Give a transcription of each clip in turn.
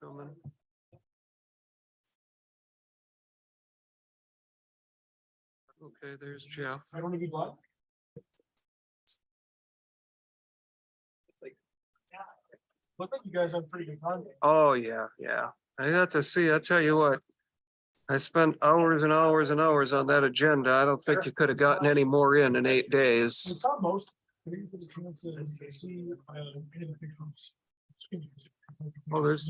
Filming. Okay, there's Jeff. I don't need blood. Look like you guys have pretty good content. Oh, yeah, yeah. I got to see, I tell you what. I spent hours and hours and hours on that agenda. I don't think you could have gotten any more in 8 I days. saw most. I didn't get a chance to see any of the pictures. Oh, there's-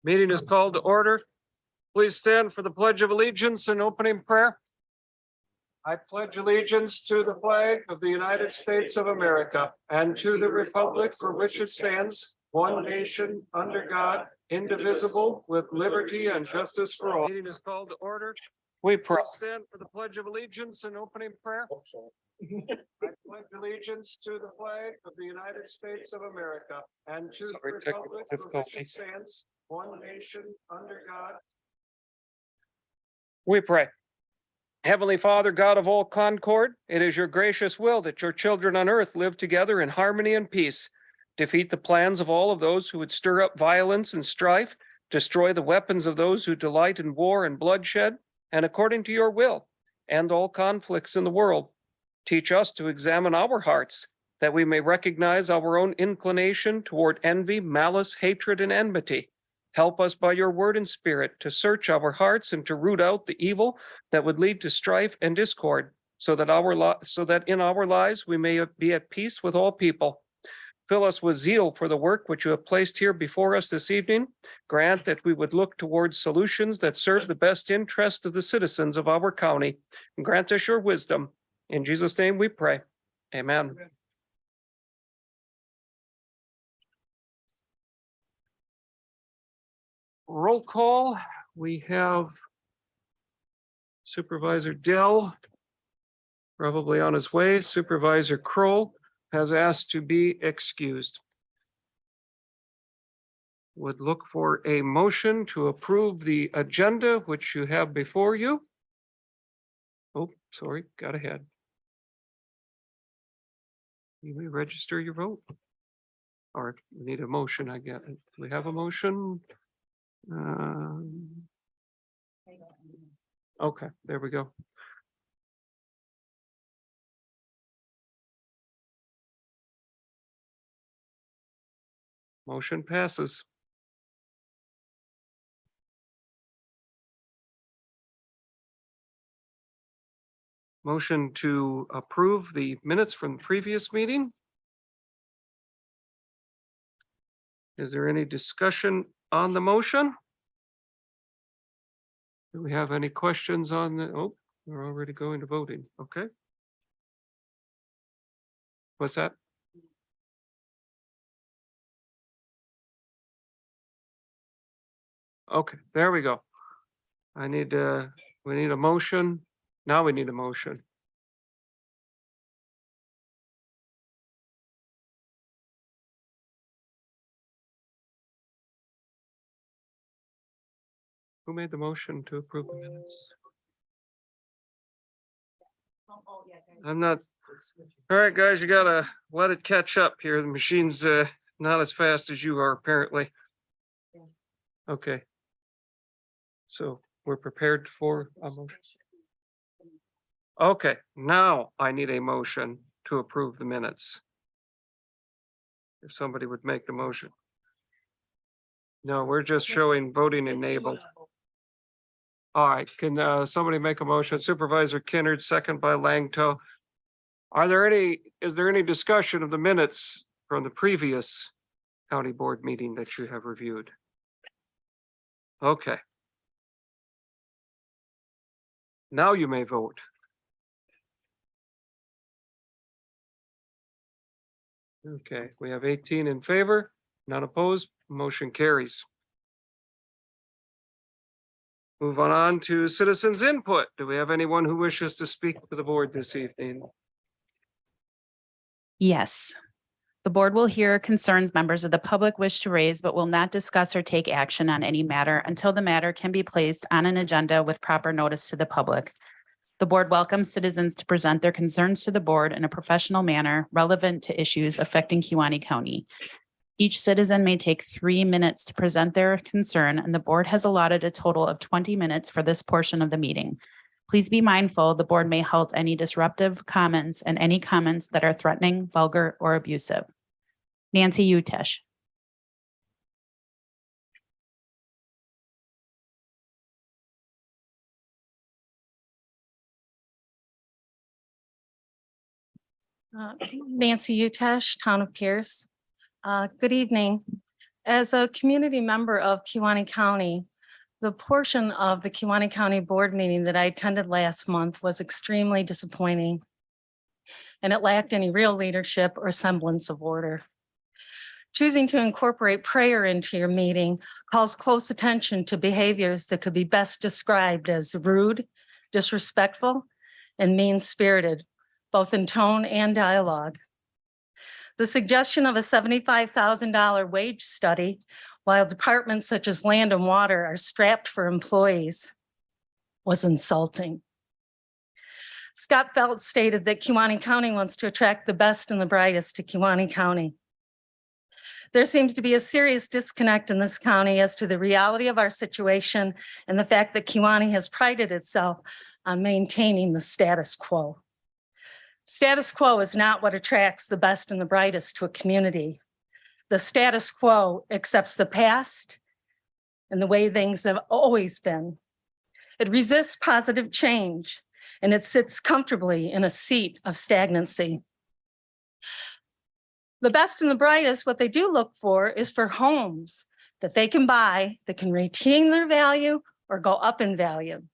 Meeting is called to order. Please stand for the Pledge of Allegiance and opening prayer. I pledge allegiance to the flag of the United States of America and to the republic for which it stands, one nation, under God, indivisible, with liberty and justice for all. Meeting is called to order. We pray. Stand for the Pledge of Allegiance and opening prayer. I pledge allegiance to the flag of the United States of America and to the republic for which it stands, one nation, under God. We pray. Heavenly Father, God of all concord, it is your gracious will that your children on earth live together in harmony and peace. Defeat the plans of all of those who would stir up violence and strife, destroy the weapons of those who delight in war and bloodshed, and according to your will, end all conflicts in the world. Teach us to examine our hearts, that we may recognize our own inclination toward envy, malice, hatred, and enmity. Help us by your word and spirit to search our hearts and to root out the evil that would lead to strife and discord, so that in our lives we may be at peace with all people. Fill us with zeal for the work which you have placed here before us this evening. Grant that we would look towards solutions that serve the best interest of the citizens of our county. And grant us your wisdom. In Jesus' name we pray. Amen. Roll call. We have Supervisor Dell probably on his way. Supervisor Kroll has asked to be excused. Would look for a motion to approve the agenda which you have before you. Oh, sorry, got ahead. You may register your vote. Or we need a motion, I get it. Do we have a motion? Okay, there we go. Motion passes. Motion to approve the minutes from the previous meeting. Is there any discussion on the motion? Do we have any questions on the, oh, we're already going to voting, okay. What's that? Okay, there we go. We need a motion. Now we need a motion. Who made the motion to approve the minutes? I'm not. All right, guys, you gotta let it catch up here. The machine's not as fast as you are apparently. Okay. So we're prepared for a motion. Okay, now I need a motion to approve the minutes. If somebody would make the motion. No, we're just showing voting enabled. All right, can somebody make a motion? Supervisor Kinnard, second by Langto. Is there any discussion of the minutes from the previous county board meeting that you have reviewed? Okay. Now you may vote. Okay, we have 18 in favor, none opposed, motion carries. Move on to citizens input. Do we have anyone who wishes to speak to the board this evening? Yes. The board will hear concerns members of the public wish to raise, but will not discuss or take action on any matter until the matter can be placed on an agenda with proper notice to the public. The board welcomes citizens to present their concerns to the board in a professional manner relevant to issues affecting Kewaunee County. Each citizen may take 3 minutes to present their concern, and the board has allotted a total of 20 minutes for this portion of the meeting. Please be mindful, the board may halt any disruptive comments and any comments that are threatening, vulgar, or abusive. Nancy Utesh. Nancy Utesh, Town of Pierce. Good evening. As a community member of Kewaunee County, the portion of the Kewaunee County Board meeting that I attended last month was extremely disappointing, and it lacked any real leadership or semblance of order. Choosing to incorporate prayer into your meeting calls close attention to behaviors that could be best described as rude, disrespectful, and mean-spirited, both in tone and dialogue. The suggestion of a $75,000 wage study, while departments such as land and water are strapped for employees, was insulting. Scott Felt stated that Kewaunee County wants to attract the best and the brightest to Kewaunee County. There seems to be a serious disconnect in this county as to the reality of our situation and the fact that Kewaunee has prided itself on maintaining the status quo. Status quo is not what attracts the best and the brightest to a community. The status quo accepts the past and the way things have always been. It resists positive change, and it sits comfortably in a seat of stagnancy. The best and the brightest, what they do look for is for homes that they can buy that can retain their value or go up in value.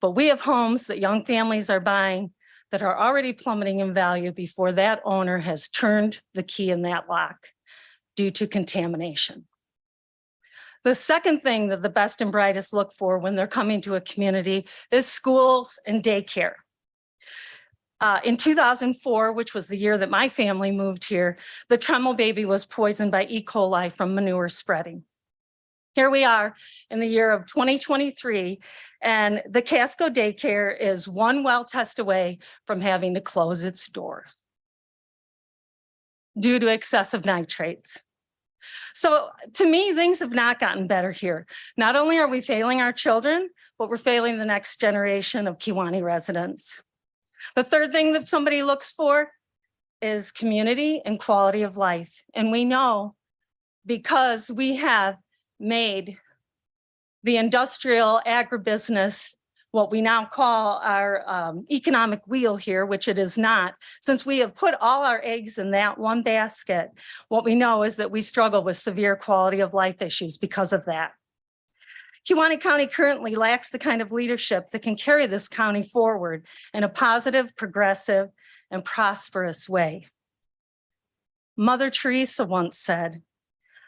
But we have homes that young families are buying that are already plummeting in value before that owner has turned the key in that lock due to contamination. The second thing that the best and brightest look for when they're coming to a community is schools and daycare. In 2004, which was the year that my family moved here, the Tremel baby was poisoned by E. coli from manure spreading. Here we are in the year of 2023, and the Casco daycare is one well test away from having to close its doors due to excessive nitrates. So to me, things have not gotten better here. Not only are we failing our children, but we're failing the next generation of Kewaunee residents. The third thing that somebody looks for is community and quality of life. And we know, because we have made the industrial agribusiness what we now call our economic wheel here, which it is not, since we have put all our eggs in that one basket, what we know is that we struggle with severe quality of life issues because of that. Kewaunee County currently lacks the kind of leadership that can carry this county forward in a positive, progressive, and prosperous way. Mother Teresa once said,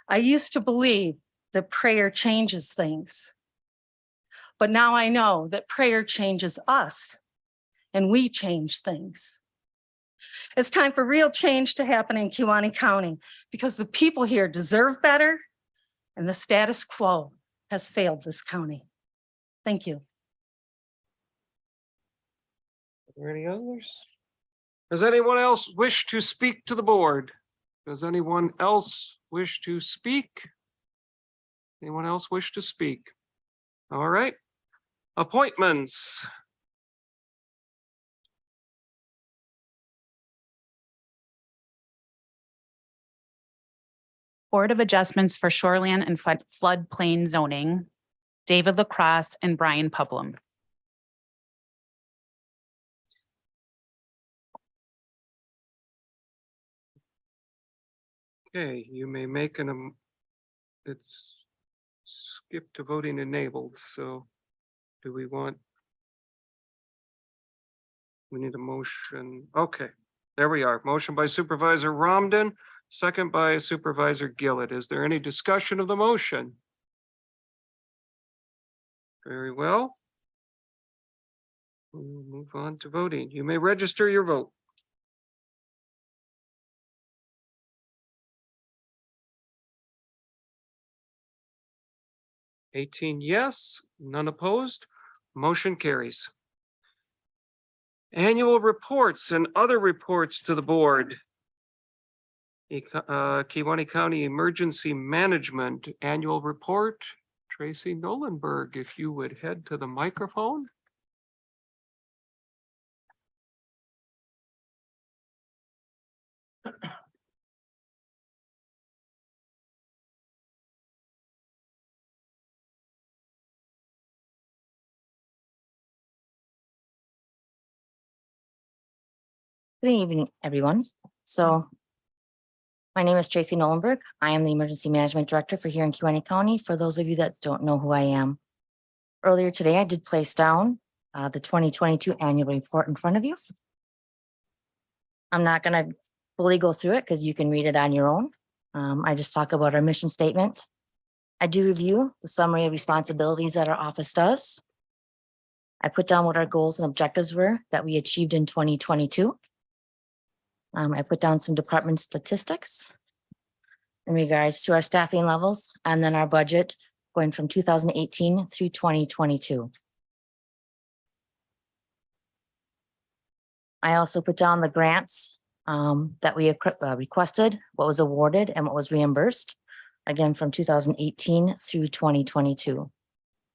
"I used to believe that prayer changes things, but now I know that prayer changes us and we change things." It's time for real change to happen in Kewaunee County because the people here deserve better and the status quo has failed this county. Thank you. Are there any others? Does anyone else wish to speak to the board? Does anyone else wish to speak? Anyone else wish to speak? All right. Appointments. Board of Adjustments for Shoreland and Floodplain Zoning, David Lacrosse and Brian Publum. Okay, you may make it's skip to voting enabled, so do we want? We need a motion. Okay, there we are. Motion by Supervisor Romden, second by Supervisor Gillett. Is there any discussion of the motion? Very well. We'll move on to voting. You may register your vote. 18 yes, none opposed. Motion carries. Annual reports and other reports to the board. Kewaunee County Emergency Management Annual Report. Tracy Nolenberg, if you would head to the microphone. Good evening, everyone. My name is Tracy Nolenberg. I am the Emergency Management Director for here in Kewaunee County, for those of you that don't know who I am. Earlier today, I did place down the 2022 annual report in front of you. I'm not going to fully go through it because you can read it on your own. I just talk about our mission statement. I do review the summary of responsibilities that our office does. I put down what our goals and objectives were that we achieved in 2022. I put down some department statistics in regards to our staffing levels and then our budget going from 2018 through 2022. I also put down the grants that we requested, what was awarded and what was reimbursed, again, from 2018 through 2022.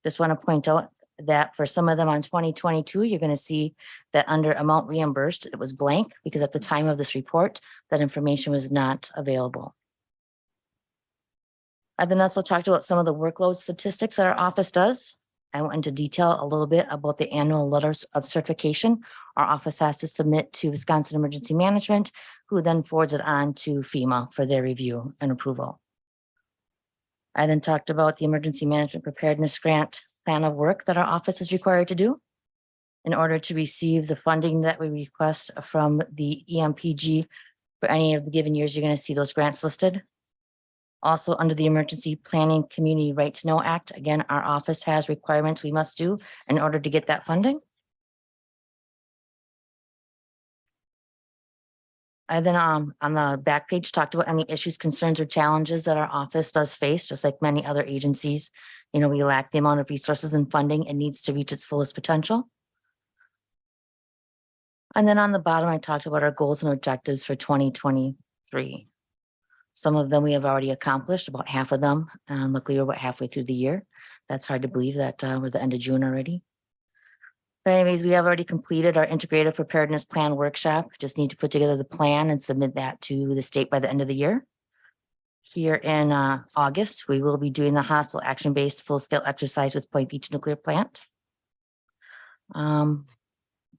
Just want to point out that for some of them on 2022, you're going to see that under amount reimbursed, it was blank because at the time of this report, that information was not available. I then also talked about some of the workload statistics that our office does. I went into detail a little bit about the annual letters of certification our office has to submit to Wisconsin Emergency Management, who then forwards it on to FEMA for their review and approval. I then talked about the Emergency Management Preparedness Grant plan of work that our office is required to do in order to receive the funding that we request from the EMPG for any of the given years. You're going to see those grants listed. Also, under the Emergency Planning Community Right to Know Act, again, our office has requirements we must do in order to get that funding. I then on the back page talked about any issues, concerns, or challenges that our office does face, just like many other agencies. You know, we lack the amount of resources and funding it needs to reach its fullest potential. And then on the bottom, I talked about our goals and objectives for 2023. Some of them we have already accomplished, about half of them. Luckily, we're about halfway through the year. That's hard to believe that we're the end of June already. But anyways, we have already completed our integrated preparedness plan workshop. Just need to put together the plan and submit that to the state by the end of the year. Here in August, we will be doing the hostile action-based full-scale exercise with Point Beach Nuclear Plant. When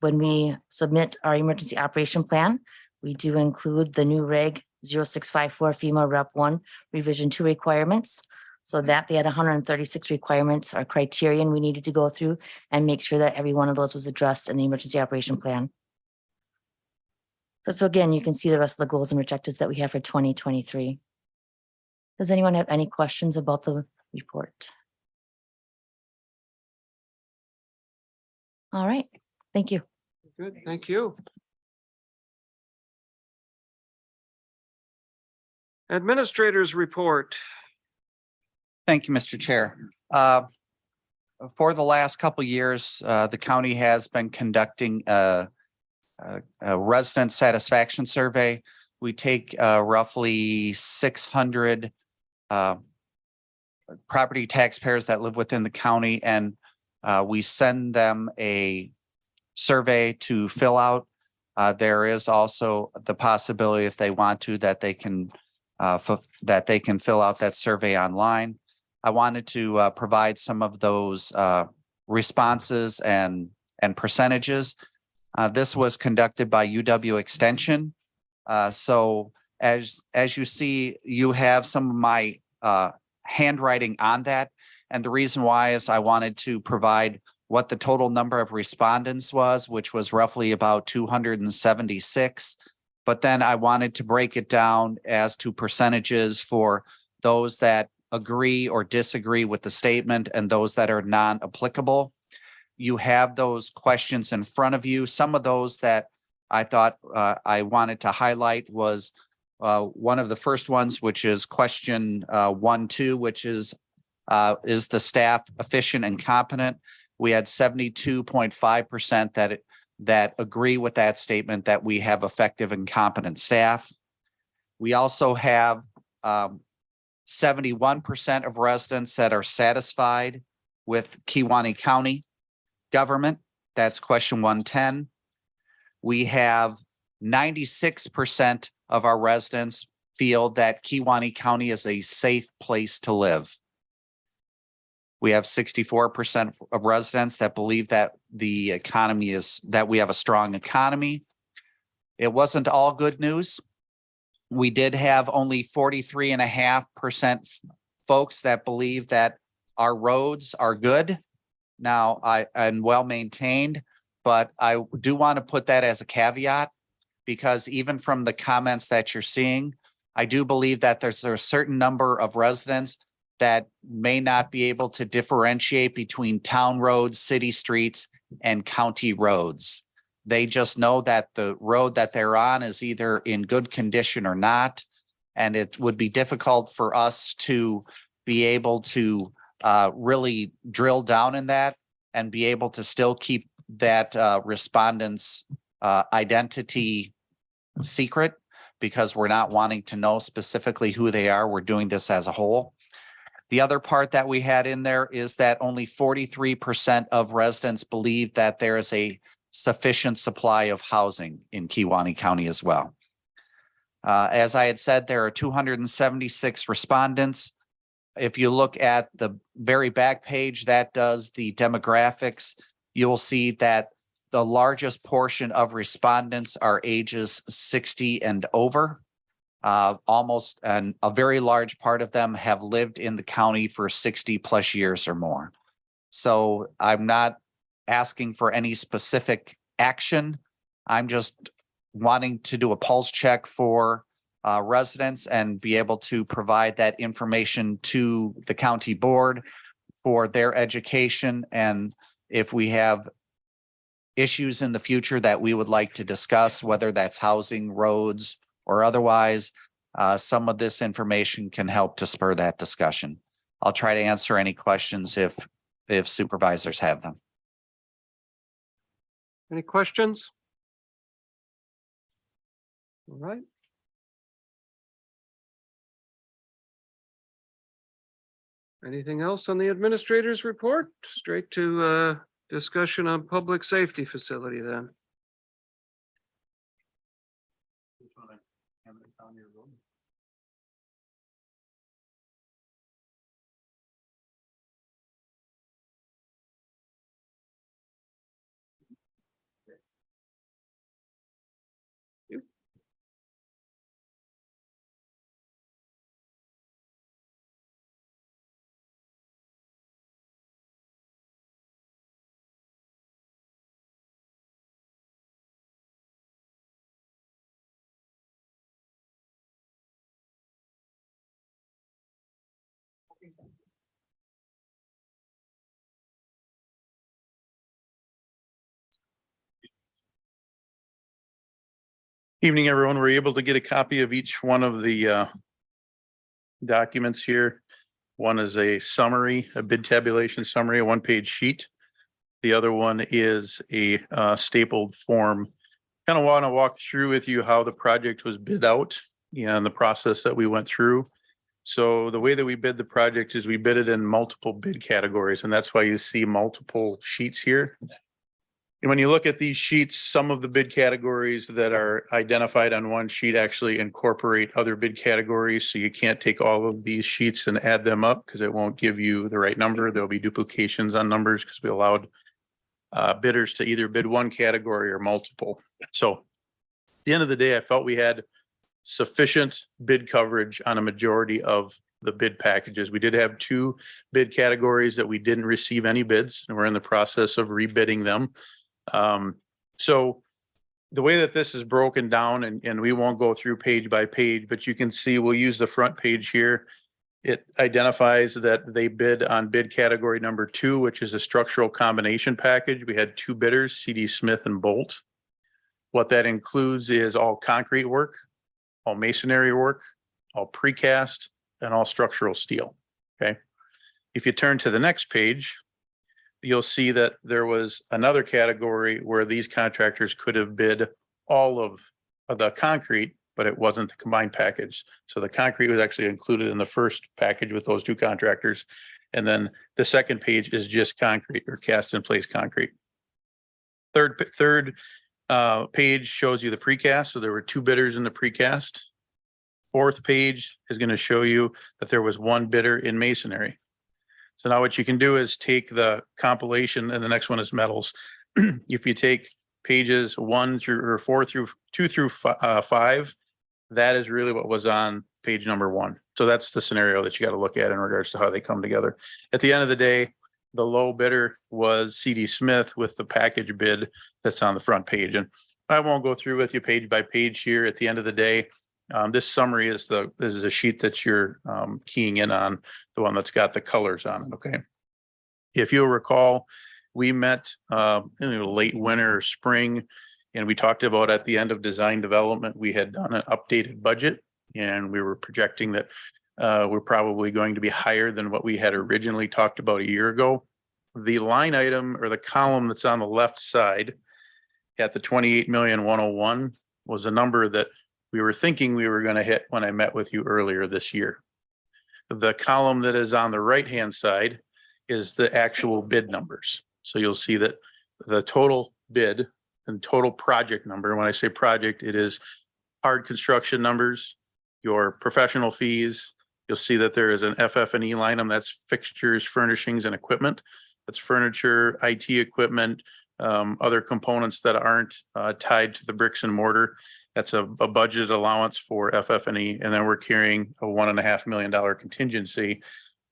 we submit our emergency operation plan, we do include the new Reg 0654 FEMA Rep 1 Revision 2 requirements. So that they had 136 requirements or criterion we needed to go through and make sure that every one of those was addressed in the emergency operation plan. So again, you can see the rest of the goals and objectives that we have for 2023. Does anyone have any questions about the report? All right, thank you. Good, thank you. Administrators report. Thank you, Mr. Chair. For the last couple of years, the county has been conducting a resident satisfaction survey. We take roughly 600 property taxpayers that live within the county, and we send them a survey to fill out. There is also the possibility, if they want to, that they can that they can fill out that survey online. I wanted to provide some of those responses and percentages. This was conducted by UW Extension. So as you see, you have some of my handwriting on that. And the reason why is I wanted to provide what the total number of respondents was, which was roughly about 276. But then I wanted to break it down as to percentages for those that agree or disagree with the statement and those that are non-applicable. You have those questions in front of you. Some of those that I thought I wanted to highlight was one of the first ones, which is question 1-2, which is the staff efficient and competent? We had 72.5% that agree with that statement, that we have effective and competent staff. We also have 71% of residents that are satisfied with Kewaunee County government. That's question 110. We have 96% of our residents feel that Kewaunee County is a safe place to live. We have 64% of residents that believe that the economy that we have a strong economy. It wasn't all good news. We did have only 43.5% folks that believe that our roads are good now and well maintained, but I do want to put that as a caveat, because even from the comments that you're seeing, I do believe that there's a certain number of residents that may not be able to differentiate between town roads, city streets, and county roads. They just know that the road that they're on is either in good condition or not. And it would be difficult for us to be able to really drill down in that and be able to still keep that respondent's identity secret, because we're not wanting to know specifically who they are. We're doing this as a whole. The other part that we had in there is that only 43% of residents believe that there is a sufficient supply of housing in Kewaunee County as well. As I had said, there are 276 respondents. If you look at the very back page that does the demographics, you'll see that the largest portion of respondents are ages 60 and over. Almost a very large part of them have lived in the county for 60 plus years or more. So I'm not asking for any specific action. I'm just wanting to do a pulse check for residents and be able to provide that information to the county board for their education. And if we have issues in the future that we would like to discuss, whether that's housing, roads, or otherwise, some of this information can help to spur that discussion. I'll try to answer any questions if supervisors have them. Any questions? All right. Anything else on the administrator's report? Straight to discussion on public safety facility then. Evening, everyone. We're able to get a copy of each one of the documents here. One is a summary, a bid tabulation summary, a one-page sheet. The other one is a stapled form. Kind of want to walk through with you how the project was bid out and the process that we went through. So the way that we bid the project is we bid it in multiple bid categories, and that's why you see multiple sheets here. And when you look at these sheets, some of the bid categories that are identified on one sheet actually incorporate other bid categories. So you can't take all of these sheets and add them up because it won't give you the right number. There'll be duplications on numbers because we allowed bidders to either bid one category or multiple. So at the end of the day, I felt we had sufficient bid coverage on a majority of the bid packages. We did have 2 bid categories that we didn't receive any bids, and we're in the process of rebidding them. So the way that this is broken down, and we won't go through page by page, but you can see we'll use the front page here. It identifies that they bid on bid category number 2, which is a structural combination package. We had 2 bidders, CD Smith and Bolt. What that includes is all concrete work, all masonry work, all precast, and all structural steel. Okay. If you turn to the next page, you'll see that there was another category where these contractors could have bid all of the concrete, but it wasn't the combined package. So the concrete was actually included in the first package with those 2 contractors. And then the second page is just concrete or cast in place concrete. Third page shows you the precast. So there were 2 bidders in the precast. Fourth page is going to show you that there was 1 bidder in masonry. So now what you can do is take the compilation, and the next one is metals. If you take pages 1 through or 4 through 2 through 5, that is really what was on page number 1. So that's the scenario that you got to look at in regards to how they come together. At the end of the day, the low bidder was CD Smith with the package bid that's on the front page. And I won't go through with you page by page here. At the end of the day, this summary is a sheet that you're keying in on, the one that's got the colors on it. Okay. If you'll recall, we met late winter or spring, and we talked about at the end of design development, we had done an updated budget, and we were projecting that we're probably going to be higher than what we had originally talked about a year ago. The line item or the column that's on the left side at the 28,101,000 was a number that we were thinking we were going to hit when I met with you earlier this year. The column that is on the right-hand side is the actual bid numbers. So you'll see that the total bid and total project number, when I say project, it is hard construction numbers, your professional fees. You'll see that there is an FF&E line item, that's fixtures, furnishings, and equipment. That's furniture, IT equipment, other components that aren't tied to the bricks and mortar. That's a budget allowance for FF&E, and then we're carrying a $1.5 million contingency.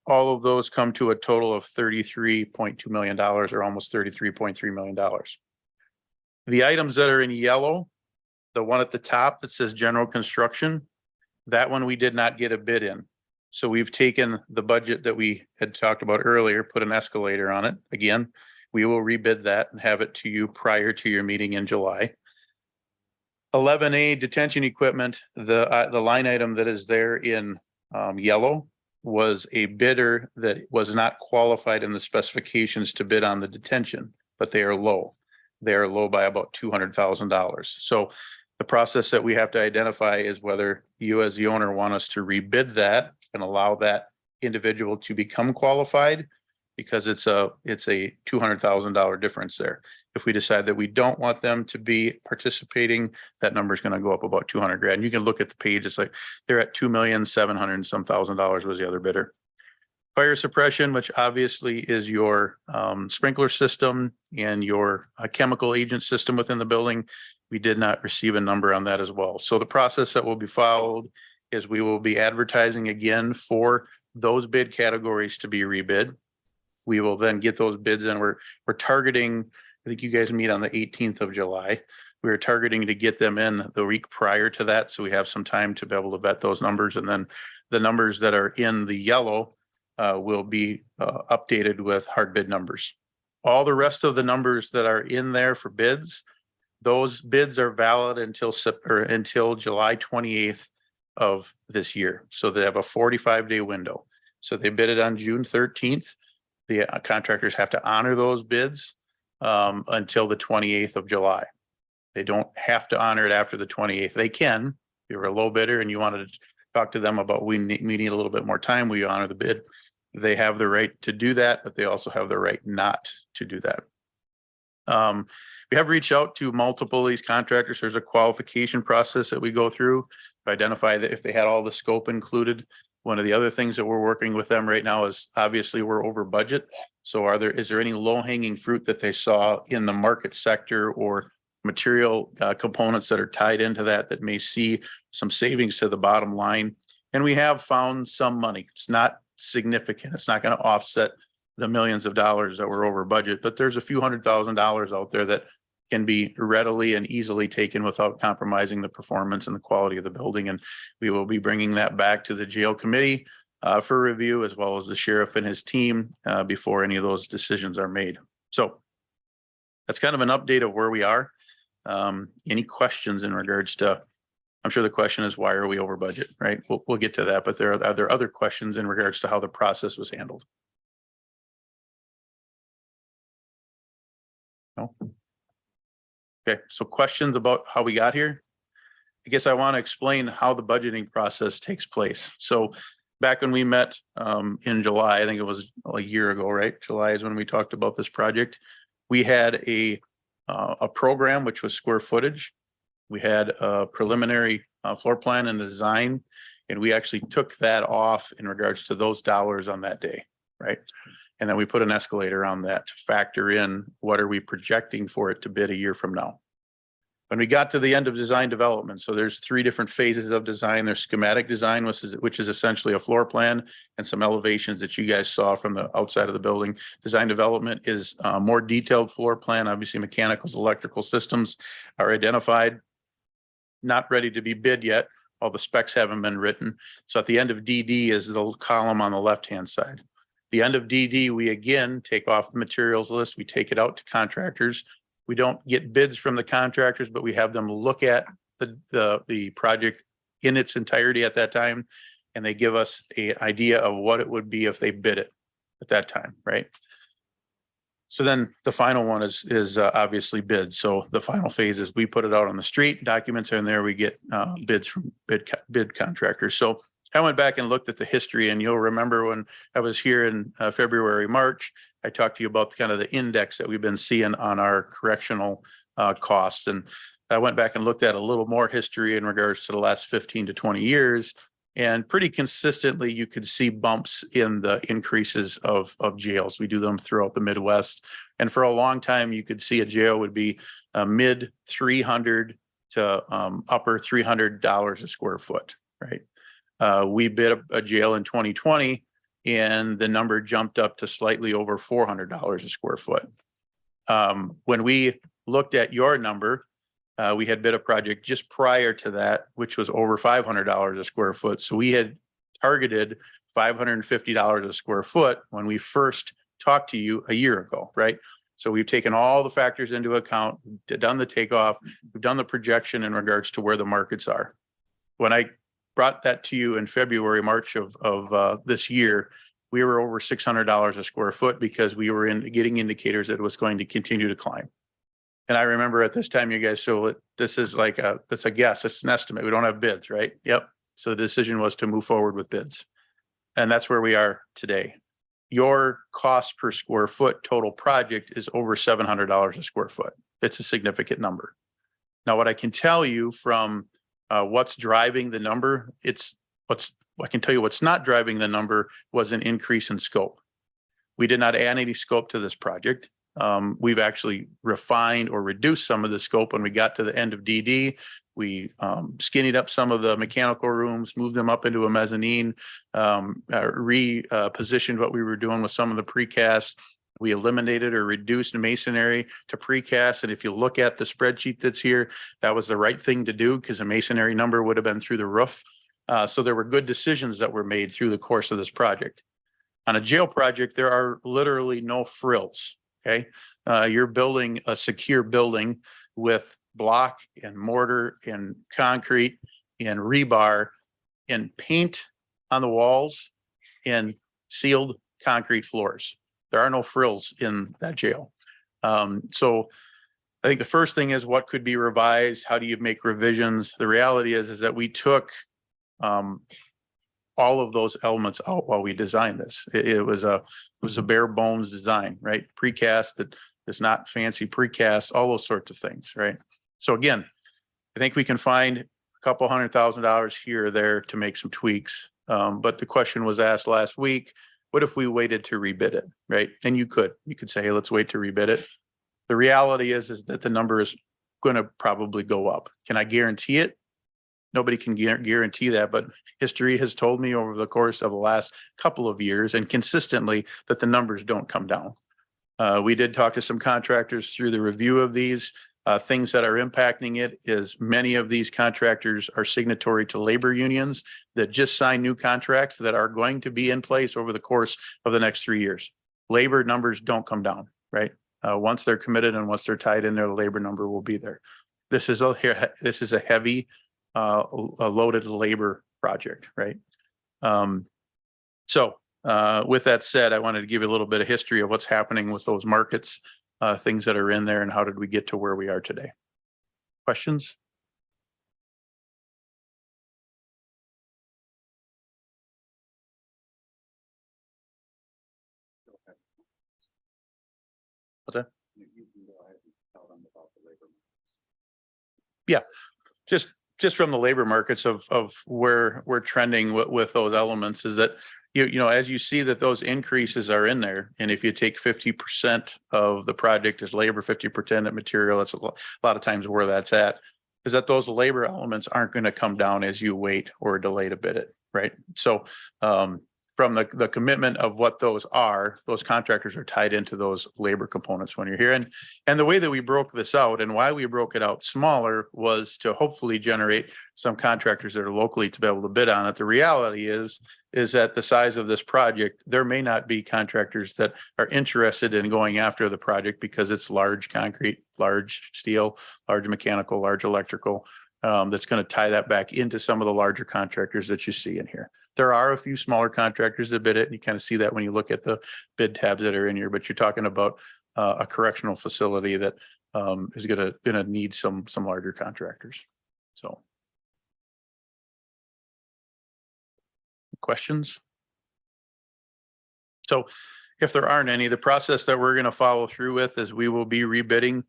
All of those come to a total of $33.2 million, or almost $33.3 million. The items that are in yellow, the one at the top that says general construction, that one we did not get a bid in. So we've taken the budget that we had talked about earlier, put an escalator on it. Again, we will rebid that and have it to you prior to your meeting in July. 11A detention equipment, the line item that is there in yellow was a bidder that was not qualified in the specifications to bid on the detention, but they are low. They are low by about $200,000. So the process that we have to identify is whether you as the owner want us to rebid that and allow that individual to become qualified, because it's a $200,000 difference there. If we decide that we don't want them to be participating, that number is going to go up about 200 grand. You can look at the page. It's like they're at $2,700,000 some was the other bidder. Fire suppression, which obviously is your sprinkler system and your chemical agent system within the building. We did not receive a number on that as well. So the process that will be followed is we will be advertising again for those bid categories to be rebid. We will then get those bids in. We're targeting, I think you guys meet on the 18th of July. We're targeting to get them in the week prior to that. So we have some time to be able to vet those numbers. And then the numbers that are in the yellow will be updated with hard bid numbers. All the rest of the numbers that are in there for bids, those bids are valid until July 28th of this year. So they have a 45-day window. So they bid it on June 13th. The contractors have to honor those bids until the 28th of July. They don't have to honor it after the 28th. They can. If you're a low bidder and you wanted to talk to them about we need a little bit more time, we honor the bid. They have the right to do that, but they also have the right not to do that. We have reached out to multiple of these contractors. There's a qualification process that we go through to identify that if they had all the scope included. One of the other things that we're working with them right now is obviously we're over budget. So is there any low hanging fruit that they saw in the market sector or material components that are tied into that may see some savings to the bottom line? And we have found some money. It's not significant. It's not going to offset the millions of dollars that were over budget, but there's a few $100,000 out there that can be readily and easily taken without compromising the performance and the quality of the building. And we will be bringing that back to the jail committee for review, as well as the sheriff and his team before any of those decisions are made. So that's kind of an update of where we are. Any questions in regards to, I'm sure the question is, why are we over budget, right? We'll get to that, but are there other questions in regards to how the process was handled? No. Okay, so questions about how we got here? I guess I want to explain how the budgeting process takes place. So back when we met in July, I think it was a year ago, right? July is when we talked about this project. We had a program which was square footage. We had a preliminary floor plan and design, and we actually took that off in regards to those dollars on that day, right? And then we put an escalator on that to factor in what are we projecting for it to bid a year from now. When we got to the end of design development, so there's 3 different phases of design. There's schematic design, which is essentially a floor plan and some elevations that you guys saw from the outside of the building. Design development is a more detailed floor plan. Obviously, mechanicals, electrical systems are identified, not ready to be bid yet. All the specs haven't been written. So at the end of DD is the column on the left-hand side. The end of DD, we again take off the materials list. We take it out to contractors. We don't get bids from the contractors, but we have them look at the project in its entirety at that time. And they give us an idea of what it would be if they bid it at that time, right? So then the final one is obviously bid. So the final phase is we put it out on the street, documents are in there, we get bids from bid contractors. So I went back and looked at the history, and you'll remember when I was here in February, March, I talked to you about kind of the index that we've been seeing on our correctional costs. And I went back and looked at a little more history in regards to the last 15 to 20 years. And pretty consistently, you could see bumps in the increases of jails. We do them throughout the Midwest. And for a long time, you could see a jail would be mid $300 to upper $300 a square foot, right? We bid a jail in 2020, and the number jumped up to slightly over $400 a square foot. When we looked at your number, we had bid a project just prior to that, which was over $500 a square foot. So we had targeted $550 a square foot when we first talked to you a year ago, right? So we've taken all the factors into account, done the takeoff, we've done the projection in regards to where the markets are. When I brought that to you in February, March of this year, we were over $600 a square foot because we were getting indicators that it was going to continue to climb. And I remember at this time, you guys, so this is like that's a guess, it's an estimate. We don't have bids, right? Yep. So the decision was to move forward with bids. And that's where we are today. Your cost per square foot total project is over $700 a square foot. It's a significant number. Now, what I can tell you from what's driving the number, I can tell you what's not driving the number was an increase in scope. We did not add any scope to this project. We've actually refined or reduced some of the scope when we got to the end of DD. We skinnied up some of the mechanical rooms, moved them up into a mezzanine, repositioned what we were doing with some of the precast. We eliminated or reduced masonry to precast. And if you look at the spreadsheet that's here, that was the right thing to do because the masonry number would have been through the roof. So there were good decisions that were made through the course of this project. On a jail project, there are literally no frills. Okay. You're building a secure building with block and mortar and concrete and rebar and paint on the walls and sealed concrete floors. There are no frills in that jail. So I think the first thing is what could be revised? How do you make revisions? The reality is that we took all of those elements out while we designed this. It was a bare bones design, right? Precast that It's not fancy precast, all those sorts of things, right? So again, I think we can find a couple $100,000 here or there to make some tweaks. But the question was asked last week, what if we waited to rebid it, right? And you could say, hey, let's wait to rebid it. The reality is that the number is going to probably go up. Can I guarantee it? Nobody can guarantee that, but history has told me over the course of the last couple of years and consistently that the numbers don't come down. We did talk to some contractors through the review of these. Things that are impacting it is many of these contractors are signatory to labor unions that just signed new contracts that are going to be in place over the course of the next 3 years. Labor numbers don't come down, right? Once they're committed and once they're tied in there, the labor number will be there. This is a heavy, a loaded labor project, right? So with that said, I wanted to give you a little bit of history of what's happening with those markets, things that are in there, and how did we get to where we are today? Questions? What's that? Yeah, just from the labor markets of where we're trending with those elements is that you know, as you see that those increases are in there, and if you take 50% of the project as labor, 50% of material, that's a lot of times where that's at, is that those labor elements aren't going to come down as you wait or delay to bid it, right? So from the commitment of what those contractors are tied into those labor components when you're here. And the way that we broke this out and why we broke it out smaller was to hopefully generate some contractors that are locally to be able to bid on it. The reality is that the size of this project, there may not be contractors that are interested in going after the project because it's large concrete, large steel, large mechanical, large electrical, that's going to tie that back into some of the larger contractors that you see in here. There are a few smaller contractors that bid it, and you kind of see that when you look at the bid tabs that are in here, but you're talking about a correctional facility that is gonna need some larger contractors. So. Questions? So if there aren't any, the process that we're going to follow through with is we will be rebidding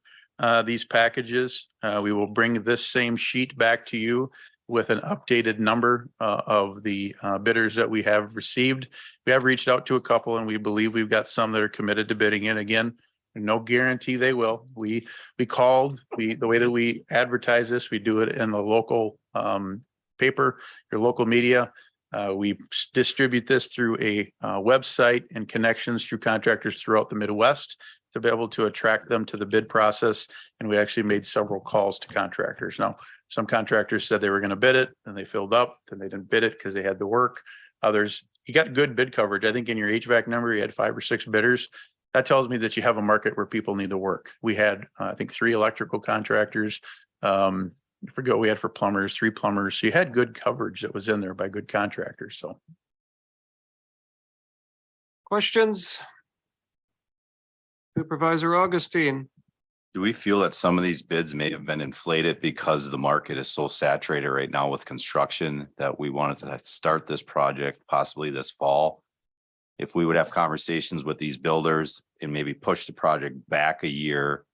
these packages. We will bring this same sheet back to you with an updated number of the bidders that we have received. We have reached out to a couple, and we believe we've got some that are committed to bidding in. Again, no guarantee they will. We called, the way that we advertise this, we do it in the local paper, your local media. We distribute this through a website and connections through contractors throughout the Midwest to be able to attract them to the bid process. And we actually made several calls to contractors. Now, some contractors said they were going to bid it and they filled up, then they didn't bid it because they had the work. Others, you got good bid coverage. I think in your HVAC number, you had 5 or 6 bidders. That tells me that you have a market where people need to work. We had, I think, 3 electrical contractors. I forget what we had for plumbers, 3 plumbers. So you had good coverage that was in there by good contractors. So. Questions? Supervisor Augustine. Do we feel that some of these bids may have been inflated because the market is so saturated right now with construction that we wanted to start this project possibly this fall? If we would have conversations with these builders and maybe push the project back a year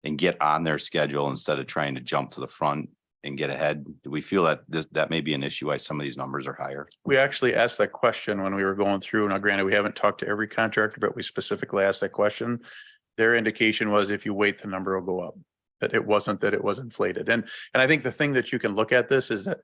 and get on their schedule instead of trying to jump to the front and get ahead, do we feel that that may be an issue why some of these numbers are higher? We actually asked that question when we were going through. Now, granted, we haven't talked to every contractor, but we specifically asked that question. Their indication was if you wait, the number will go up, that it was inflated. And I think the thing that you can look at this is that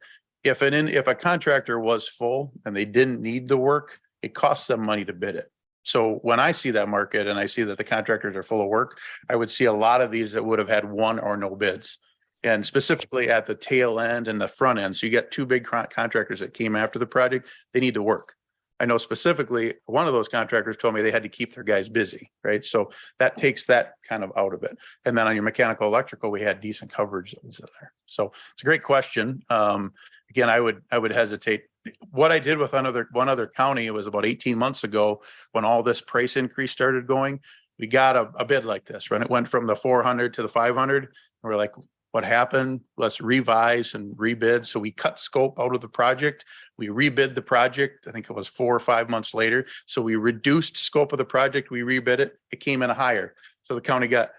if a contractor was full and they didn't need the work, it costs them money to bid it. So when I see that market and I see that the contractors are full of work, I would see a lot of these that would have had 1 or no bids. And specifically at the tail end and the front end. So you got 2 big contractors that came after the project, they need to work. I know specifically one of those contractors told me they had to keep their guys busy, right? So that takes that kind of out of it. And then on your mechanical electrical, we had decent coverage that was in there. So it's a great question. Again, I would hesitate. What I did with one other county, it was about 18 months ago when all this price increase started going. We got a bid like this, right? It went from the 400 to the 500. And we're like, what happened? Let's revise and rebid. So we cut scope out of the project. We rebid the project. I think it was 4 or 5 months later. So we reduced scope of the project. We rebid it. It came in higher. So the county got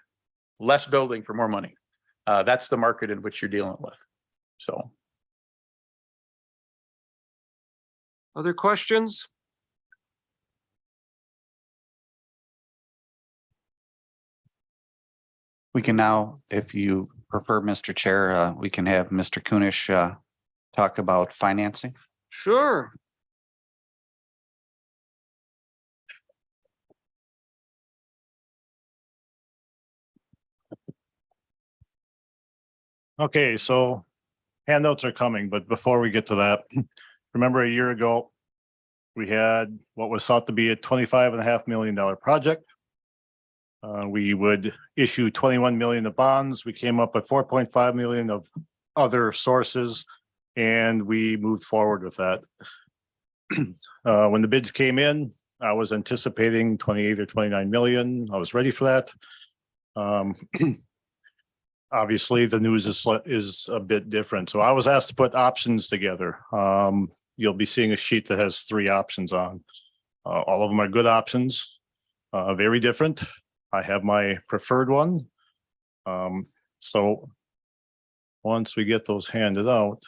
less building for more money. That's the market in which you're dealing with. So. Other questions? We can now, if you prefer, Mr. Chair, we can have Mr. Kunish talk about financing. Sure. Okay, so handouts are coming, but before we get to that, remember a year ago, we had what was thought to be a $25.5 million project. We would issue 21 million of bonds. We came up with 4.5 million of other sources, and we moved forward with that. When the bids came in, I was anticipating 28 or 29 million. I was ready for that. Obviously, the news is a bit different. So I was asked to put options together. You'll be seeing a sheet that has 3 options on. All of them are good options, very different. I have my preferred one. So once we get those handed out,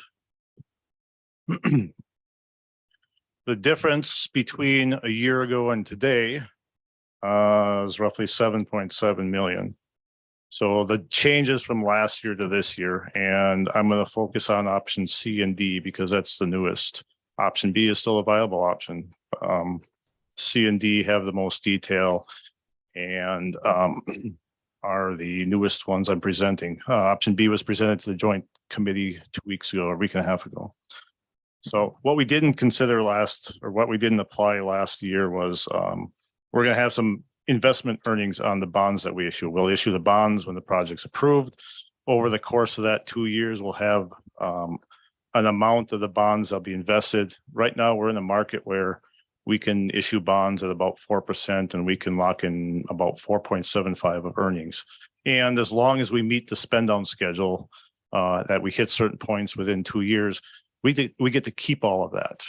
the difference between a year ago and today is roughly 7.7 million. So the changes from last year to this year, and I'm going to focus on option C and D because that's the newest. Option B is still a viable option. C and D have the most detail and are the newest ones I'm presenting. Option B was presented to the joint committee 2 weeks ago, a week and a half ago. So what we didn't consider what we didn't apply last year was we're going to have some investment earnings on the bonds that we issue. We'll issue the bonds when the project's approved. Over the course of that 2 years, we'll have an amount of the bonds that'll be invested. Right now, we're in a market where we can issue bonds at about 4% and we can lock in about 4.75 of earnings. And as long as we meet the spend down schedule, that we hit certain points within 2 years, we get to keep all of that.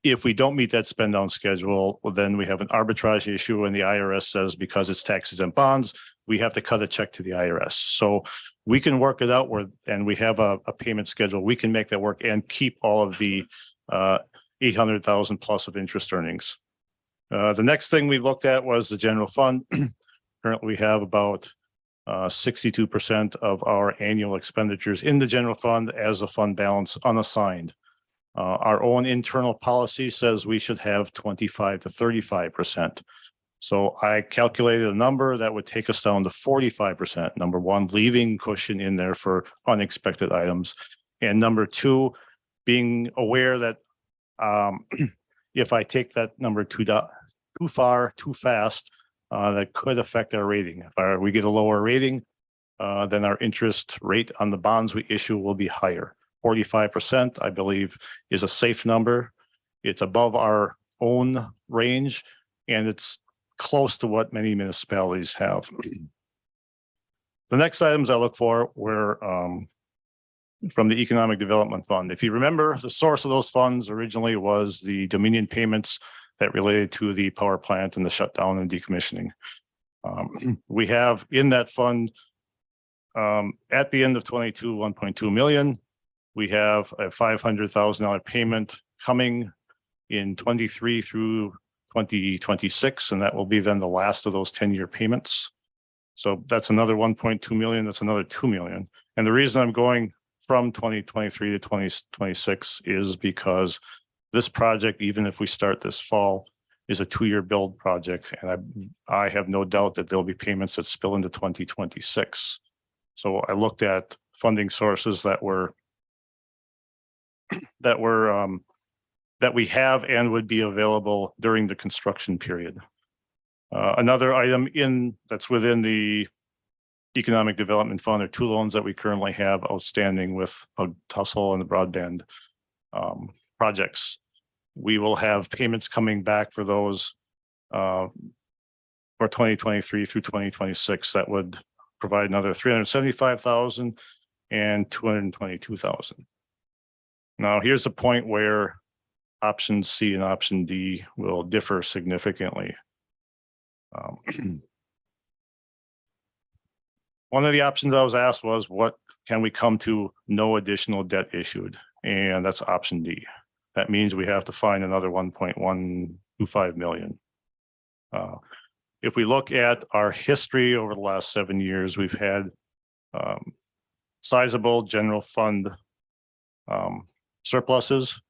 If we don't meet that spend down schedule, well, then we have an arbitrage issue and the IRS says because it's tax exempt bonds, we have to cut a check to the IRS. So we can work it out and we have a payment schedule. We can make that work and keep all of the 800,000 plus of interest earnings. The next thing we looked at was the general fund. Currently, we have about 62% of our annual expenditures in the general fund as a fund balance unassigned. Our own internal policy says we should have 25 to 35%. So I calculated a number that would take us down to 45%. Number one, leaving cushion in there for unexpected items. And number two, being aware that if I take that number too far, too fast, that could affect our rating. If we get a lower rating, then our interest rate on the bonds we issue will be higher. 45%, I believe, is a safe number. It's above our own range, and it's close to what many municipalities have. The next items I look for were from the Economic Development Fund. If you remember, the source of those funds originally was the Dominion payments that related to the power plant and the shutdown and decommissioning. We have in that fund at the end of 22, 1.2 million. We have a $500,000 payment coming in 23 through 2026, and that will be then the last of those 10-year payments. So that's another 1.2 million. That's another 2 million. And the reason I'm going from 2023 to 2026 is because this project, even if we start this fall, is a 2-year build project. And I have no doubt that there'll be payments that spill into 2026. So I looked at funding sources that we have and would be available during the construction period. Another item that's within the Economic Development Fund are 2 loans that we currently have outstanding with Tussle and the broadband projects. We will have payments coming back for those for 2023 through 2026 that would provide another 375,000 and 222,000. Now, here's the point where option C and option D will differ significantly. One of the options I was asked was, what can we come to no additional debt issued? And that's option D. That means we have to find another 1.125 million. If we look at our history over the last 7 years, we've had sizable general fund surpluses.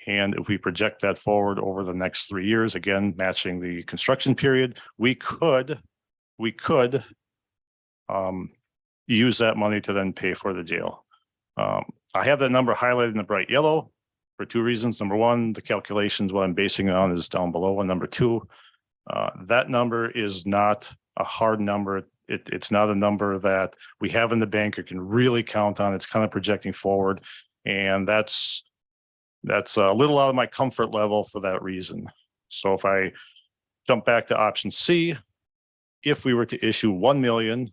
And if we project that forward over the next 3 years, again, matching the construction period, we could use that money to then pay for the jail. I have that number highlighted in the bright yellow for 2 reasons. Number one, the calculations, what I'm basing it on is down below. And number two, that number is not a hard number. It's not a number that we have in the bank or can really count on. It's kind of projecting forward. And that's a little out of my comfort level for that reason. So if I jump back to option C, if we were to issue 1 million,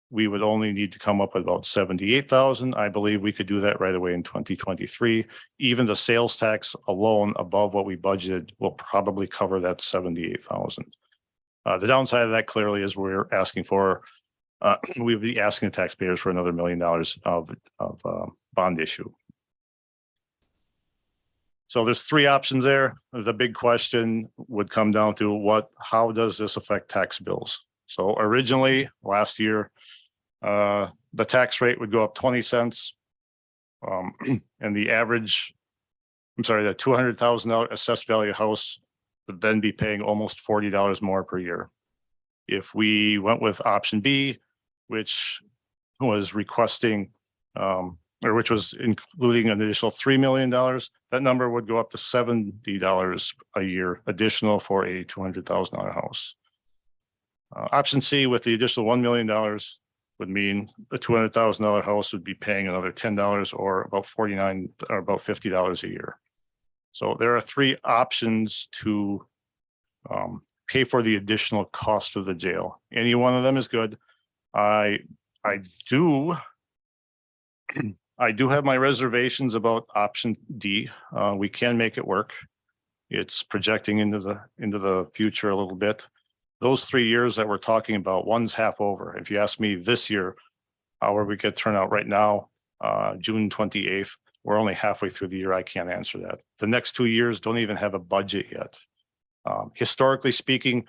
we would only need to come up with about 78,000. I believe we could do that right away in 2023. Even the sales tax alone above what we budgeted will probably cover that 78,000. The downside of that clearly is we're asking for, we would be asking the taxpayers for another $1 million of bond issue. So there's 3 options there. The big question would come down to how does this affect tax bills? So originally last year, the tax rate would go up 20 cents. And the average, the $200,000 assessed value house would then be paying almost $40 more per year. If we went with option B, which was requesting, which was including an additional $3 million, that number would go up to $70 a year additional for a $200,000 house. Option C with the additional $1 million would mean the $200,000 house would be paying another $10 or about $50 a year. So there are 3 options to pay for the additional cost of the jail. Any one of them is good. I do have my reservations about option D. We can make it work. It's projecting into the future a little bit. Those 3 years that we're talking about, one's half over. If you ask me this year, how are we get turn out right now, June 28th, we're only halfway through the year. I can't answer that. The next 2 years don't even have a budget yet. Historically speaking,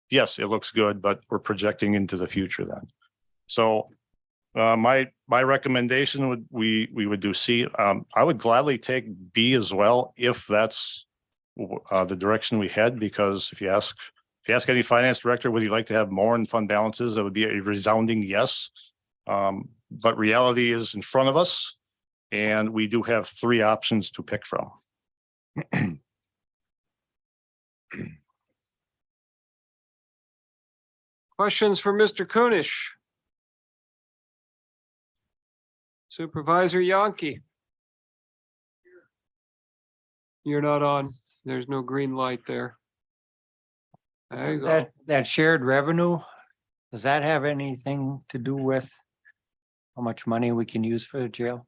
yes, it looks good, but we're projecting into the future then. So my recommendation would we would do C. I would gladly take B as well if that's the direction we head, because if you ask any finance director, would you like to have more in fund balances? That would be a resounding yes. But reality is in front of us, and we do have 3 options to pick from. Questions for Mr. Kunish? Supervisor Yankee? You're not on. There's no green light there. There you go. That shared revenue, does that have anything to do with how much money we can use for the jail?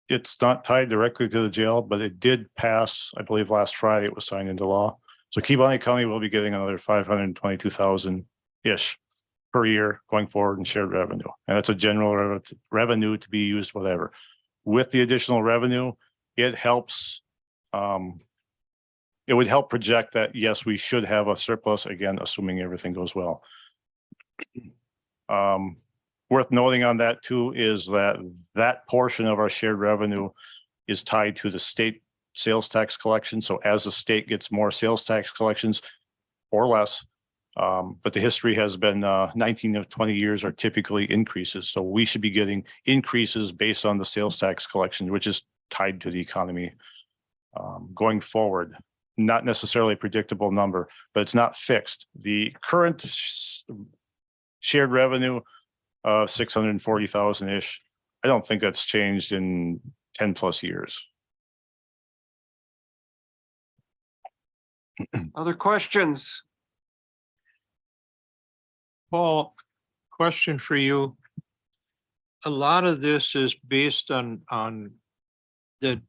It's not tied directly to the jail, but it did pass, I believe last Friday it was signed into law. So Kewaunee County will be getting another 522,000-ish per year going forward in shared revenue. And that's a general revenue to be used whatever. With the additional revenue, it helps, it would help project that, yes, we should have a surplus, again, assuming everything goes well. Worth noting on that too is that portion of our shared revenue is tied to the state sales tax collection. So as the state gets more sales tax collections or less, but the history has been 19 of 20 years are typically increases. So we should be getting increases based on the sales tax collection, which is tied to the economy going forward. Not necessarily a predictable number, but it's not fixed. The current shared revenue of 640,000-ish, I don't think that's changed in 10 plus years. Other questions? Paul, question for you. A lot of this is based on the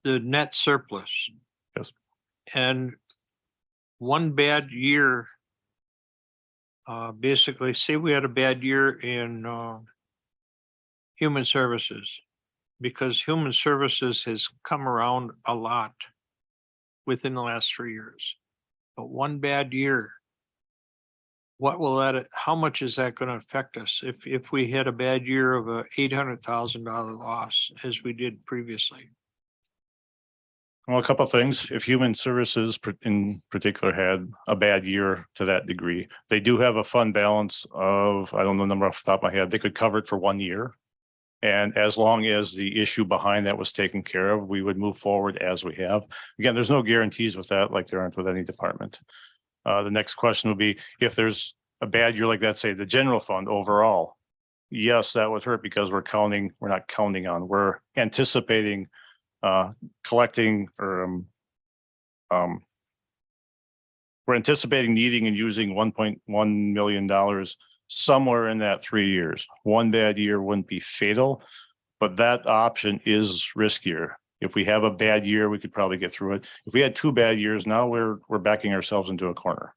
net surplus. Yes. And one bad year basically say we had a bad year in human services. Because human services has come around a lot within the last 3 years. But one bad year, what will that, how much is that going to affect us if we had a bad year of a $800,000 loss as we did previously? Well, a couple of things. If human services in particular had a bad year to that degree, they do have a fund balance of, I don't know the number off the top of my head, they could cover it for 1 year. And as long as the issue behind that was taken care of, we would move forward as we have. Again, there's no guarantees with that, like there aren't with any department. The next question would be, if there's a bad year like that, say the general fund overall, yes, that would hurt because we're anticipating collecting or we're anticipating needing and using $1.1 million somewhere in that 3 years. One bad year wouldn't be fatal, but that option is riskier. If we have a bad year, we could probably get through it. If we had 2 bad years, now we're backing ourselves into a corner.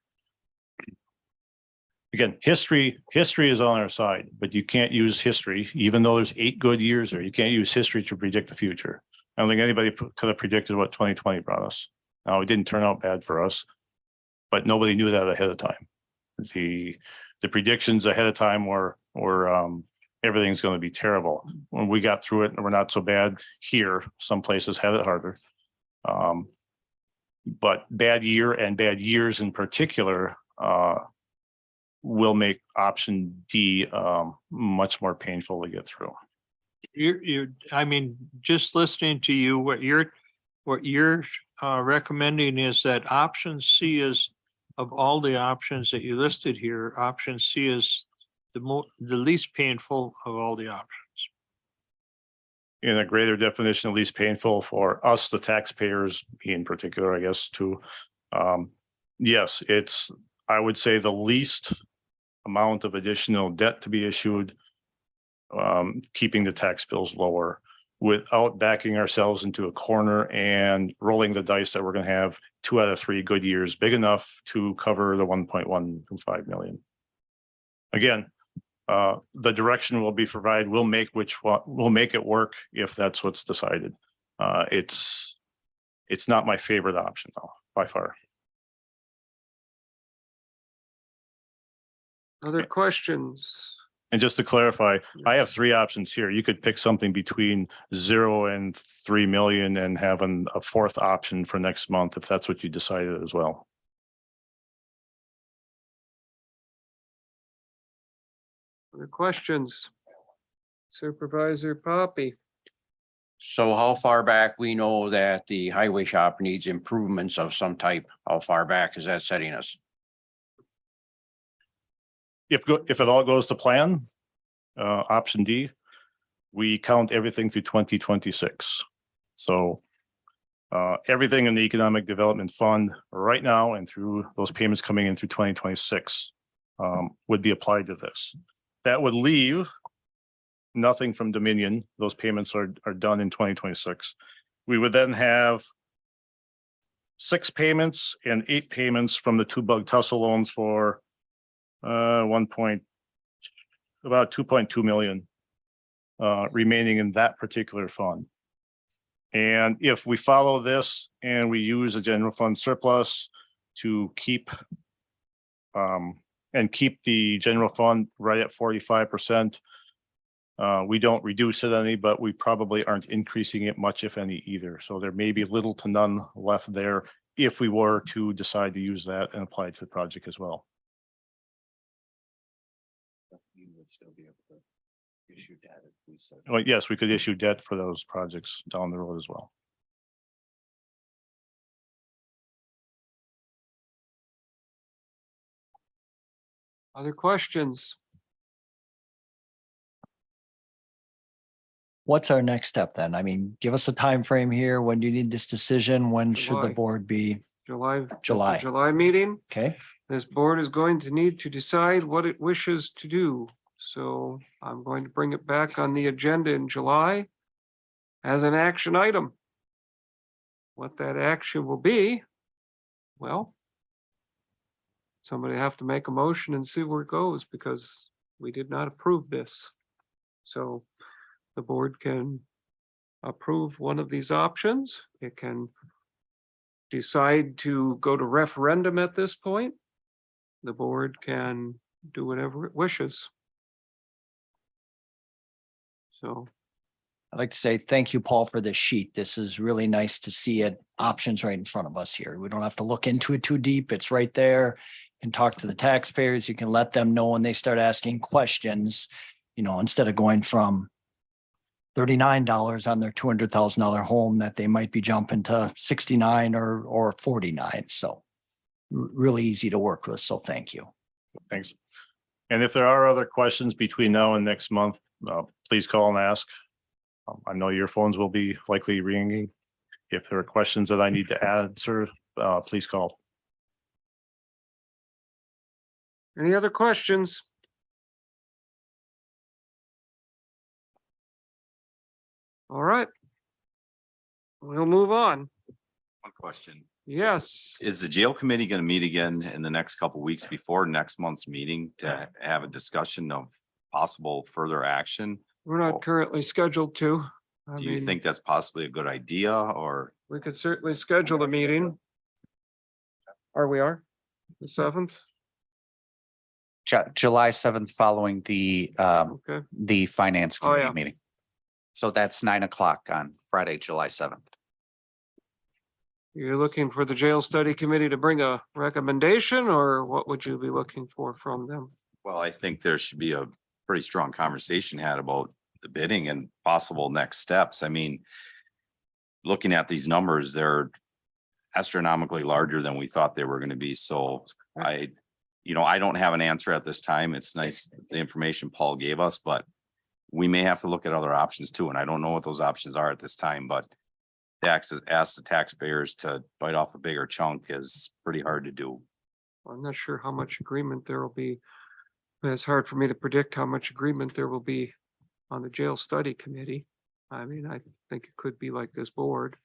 Again, history is on our side, but you can't use history, even though there's 8 good years there. You can't use history to predict the future. I don't think anybody could have predicted what 2020 brought us. Now, it didn't turn out bad for us, but nobody knew that ahead of time. The predictions ahead of time were everything's going to be terrible. When we got through it and we're not so bad here, some places had it harder. But bad year and bad years in particular will make option D much more painful to get through. I mean, just listening to you, what you're recommending is that option C is, of all the options that you listed here, option C is the least painful of all the options. In a greater definition, at least painful for us, the taxpayers in particular, I guess, too. Yes, it's, I would say, the least amount of additional debt to be issued, keeping the tax bills lower without backing ourselves into a corner and rolling the dice that we're going to have 2 out of 3 good years, big enough to cover the 1.125 million. Again, the direction will be provided. We'll make it work if that's what's decided. It's not my favorite option though, by far. Other questions? And just to clarify, I have 3 options here. You could pick something between 0 and 3 million and have a 4th option for next month if that's what you decided as well. Other questions? Supervisor Poppy. So how far back we know that the highway shop needs improvements of some type? How far back is that setting us? If it all goes to plan, option D, we count everything through 2026. So everything in the Economic Development Fund right now and through those payments coming in through 2026 would be applied to this. That would leave nothing from Dominion. Those payments are done in 2026. We would then have 6 payments and 8 payments from the 2 bug tussle loans for about 2.2 million remaining in that particular fund. And if we follow this and we use a general fund surplus to keep the general fund right at 45%, we don't reduce it any, but we probably aren't increasing it much, if any, either. So there may be little to none left there if we were to decide to use that and apply it to the project as well. You would still be able to issue debt if we said. Well, yes, we could issue debt for those projects down the road as well. Other questions? What's our next step then? I mean, give us a time frame here. When do you need this decision? When should the July. board be? July. July. July meeting. Okay, This board is going to need to decide what it wishes to do. So I'm going to bring it back on the agenda in July as an action item. What that action will be, well, somebody have to make a motion and see where it goes because we did not approve this. So the board can approve one of these options. It can decide to go to referendum at this point. The board can do whatever it wishes. So, I'd like to say thank you, Paul, for this sheet. This is really nice to see it, options right in front of us here. We don't have to look into it too deep. It's right there. You can talk to the taxpayers. You can let them know when they start asking questions, instead of going from $39 on their $200,000 home that they might be jumping to 69 or 49. So really easy to work with. So thank you. Thanks. And if there are other questions between now and next month, please call and ask. I know your phones will be likely ringing. If there are questions that I need to answer, please call. any other questions? All right. We'll move on. One question. Yes, Is the jail committee going to meet again in the next couple of weeks before next month's meeting to have a discussion of possible further action? we're not currently scheduled to. I Do you mean, think that's possibly a good idea or? we could certainly schedule a meeting. We are? The 7th? July 7th, following Okay, the finance Oh, yeah. committee meeting. So that's 9 o'clock on Friday, July 7th. you're looking for the jail study committee to bring a recommendation, or what would you be looking for from them? Well, I think there should be a pretty strong conversation had about the bidding and possible next steps. I mean, looking at these numbers, they're astronomically larger than we thought they were going to be. So I don't have an answer at this time. It's nice, the information Paul gave us, but we may have to look at other options too. And I don't know what those options are at this time, but ask the taxpayers to bite off a bigger chunk is pretty hard to do. I'm not sure how much agreement there will be. It's hard for me to predict how much agreement there will be on the jail study committee. I mean, I think it could be like this board.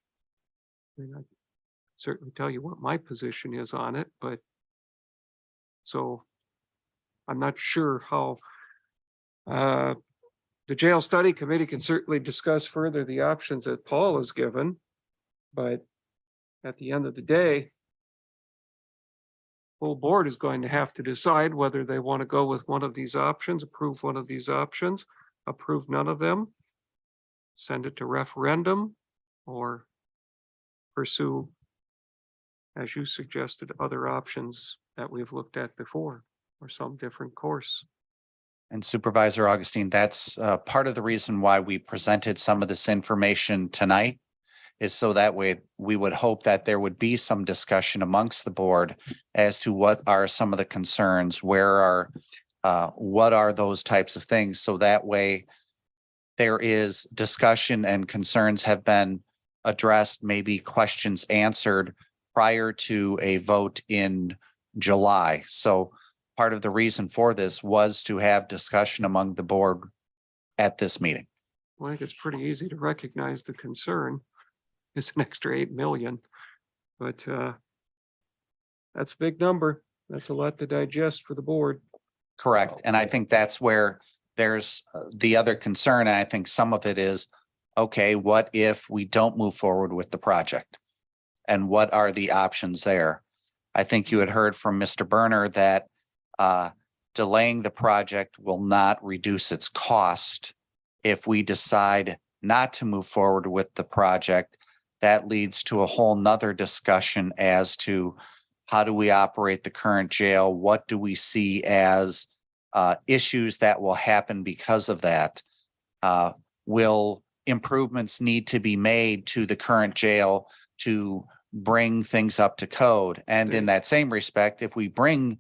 I mean, I certainly tell you what my position is on it, but so I'm not sure how the jail study committee can certainly discuss further the options that Paul has given. But at the end of the day, full board is going to have to decide whether they want to go with one of these options, approve one of these options, approve none of them, send it to referendum, or pursue, as you suggested, other options that we've looked at before, or some different course. And Supervisor Augustine, that's part of the reason why we presented some of this information tonight, is so that way we would hope that there would be some discussion amongst the board as to what are some of the concerns, what are those types of things, so that way there is discussion and concerns have been addressed, maybe questions answered prior to a vote in July. So part of the reason for this was to have discussion among the board at this meeting. Well, I think it's pretty easy to recognize the concern. It's an extra 8 million, but that's a big number. That's a lot to digest for the board. Correct. And I think that's where there's the other concern. And I think some of it is, okay, what if we don't move forward with the project? And what are the options there? I think you had heard from Mr. Berner that delaying the project will not reduce its cost. If we decide not to move forward with the project, that leads to a whole nother discussion as to how do we operate the current jail? What do we see as issues that will happen because of that? Will improvements need to be made to the current jail to bring things up to code? And in that same respect, if we bring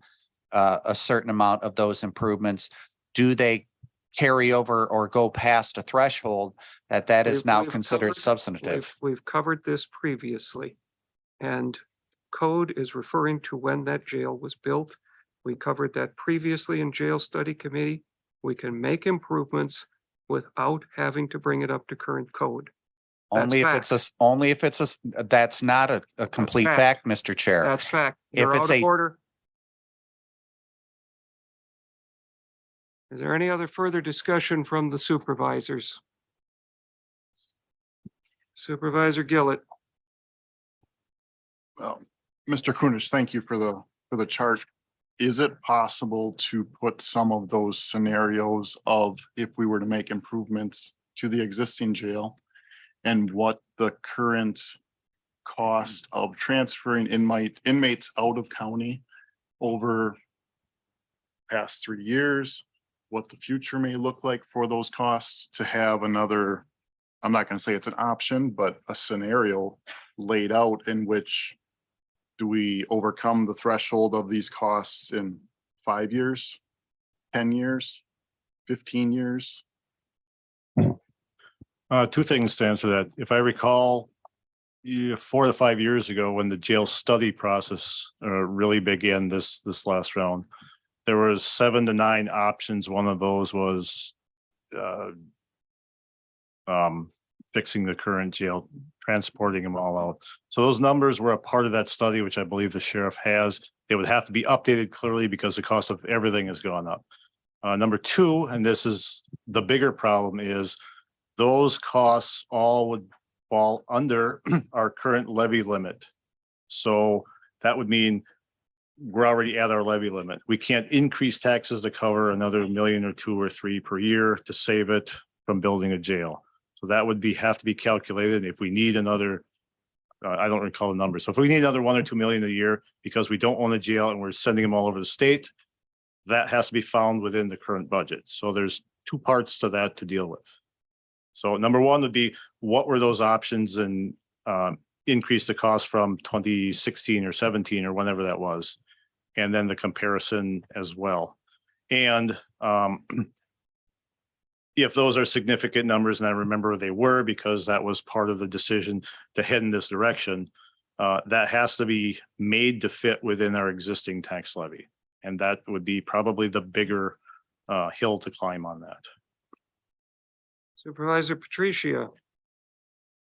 a certain amount of those improvements, do they carry over or go past a threshold that is now We've considered covered- substantive? We've covered this previously. And code is referring to when that jail was built. We covered that previously in jail study committee. We can make improvements without having to bring it up to current code. Only if it's that's not a complete fact. fact, Mr. Chair. That's fact. If You're it's out of a- order. Is there any other further discussion from the supervisors? Supervisor Gillett. Mr. Kunish, thank you for the chart. Is it possible to put some of those scenarios of if we were to make improvements to the existing jail and what the current cost of transferring inmates out of county over past 3 years, what the future may look like for those costs to have another, I'm not gonna say it's an option, but a scenario laid out in which do we overcome the threshold of these costs in 5 years, 10 years, 15 years? Two things to answer that. If I recall, 4 to 5 years ago, when the jail study process really began this last round, there was 7 to 9 options. One of those was fixing the current jail, transporting them all out. So those numbers were a part of that study, which I believe the sheriff has. They would have to be updated clearly because the cost of everything has gone up. Number two, and this is the bigger problem, is those costs all would fall under our current levy limit. So that would mean we're already at our levy limit. We can't increase taxes to cover another $1 or 2 or 3 per year to save it from building a jail. So that would have to be calculated. If we need another, I don't recall the number. So if we need another 1 or 2 million a year because we don't own a jail and we're sending them all over the state, that has to be found within the current budget. So there's 2 parts to that to deal with. So number one would be, what were those options, and increase the cost from 2016 or 17 or whenever that was. And then the comparison as well. And if those are significant numbers, and I remember they were because that was part of the decision to head in this direction, that has to be made to fit within our existing tax levy. And that would be probably the bigger hill to climb on that. Supervisor Patricia.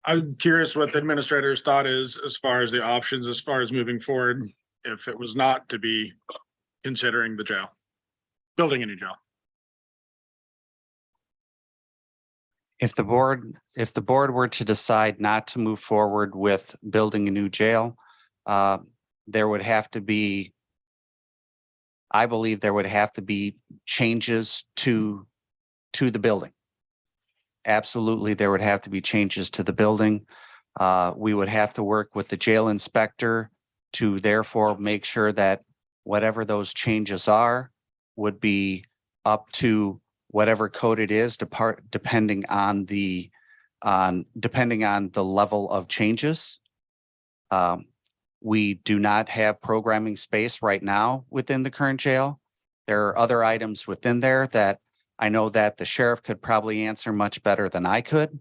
I'm curious what the administrator's thought is as far as the options, as far as moving forward, if it was not to be considering the jail, building a new jail. If the board were to decide not to move forward with building a new jail, there would have to be, I believe there would have to be changes to the building. Absolutely, there would have to be changes to the building. We would have to work with the jail inspector to therefore make sure that whatever those changes are would be up to whatever code it is, depending on the level of changes. We do not have programming space right now within the current jail. There are other items within there that I know that the sheriff could probably answer much better than I could,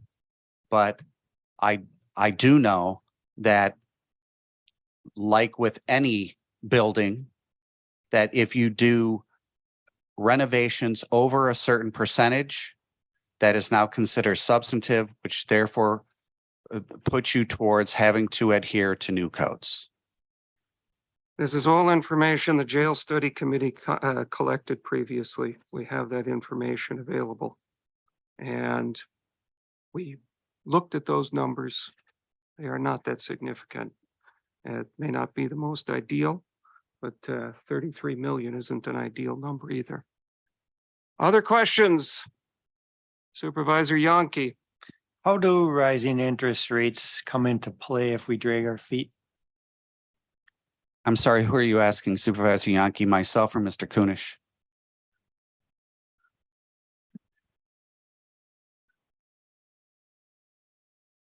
but I do know that, like with any building, that if you do renovations over a certain percentage, that is now considered substantive, which therefore puts you towards having to adhere to new codes. This is all information the jail study committee collected previously. We have that information available. And we looked at those numbers. They are not that significant. It may not be the most ideal, but 33 million isn't an ideal number either. Other questions? Supervisor Yonke. How do rising interest rates come into play if we drag our feet? I'm sorry, who are you asking, Supervisor Yonke, myself or Mr. Kunish?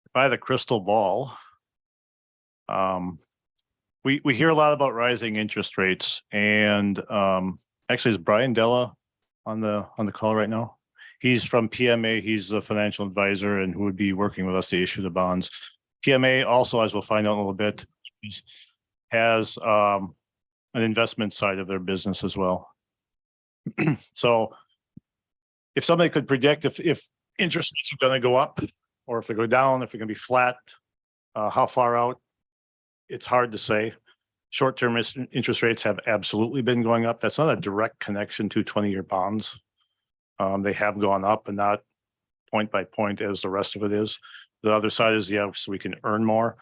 If I had a crystal ball, we hear a lot about rising interest rates, and actually, is Brian Della on the call right now? He's from PMA. He's the financial advisor and who would be working with us to issue the bonds. PMA also, as we'll find out in a little bit, has an investment side of their business as well. So if somebody could predict if interest rates are going to go up or if they go down, if they're going to be flat, how far out, it's hard to say. Short-term interest rates have absolutely been going up. That's not a direct connection to 20-year bonds. They have gone up and not point by point as the rest of it is. The other side is, yeah, so we can earn more.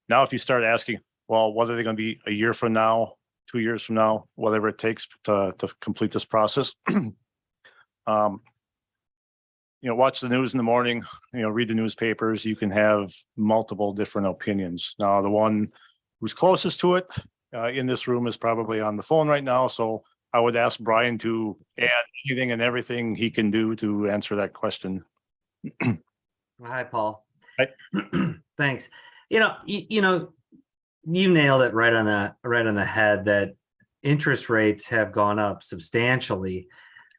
Now, if you start asking, well, what are they going to be a year from now, 2 years from now, whatever it takes to complete this process? Watch the news in the morning, read the newspapers. You can have multiple different opinions. Now, the one who's closest to it in this room is probably on the phone right now. So I would ask Brian to add anything and everything he can do to answer that question. Hi, Paul. Hi. Thanks. You nailed it right on the head that interest rates have gone up substantially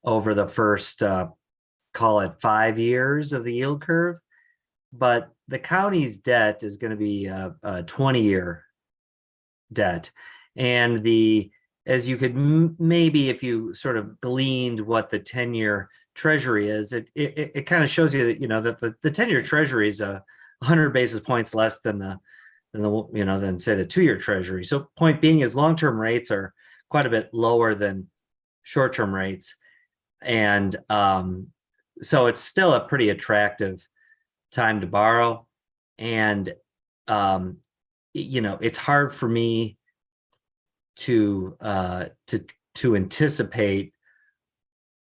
over the first, call it 5 years of the yield curve. But the county's debt is going to be a 20-year debt. And as you could maybe, if you sort of gleaned what the 10-year treasury is, it kind of shows you that, that the 10-year treasury is 100 basis points less than than say the 2-year treasury. So point being is long-term rates are quite a bit lower than short-term rates. And so it's still a pretty attractive time to borrow. And, it's hard for me to anticipate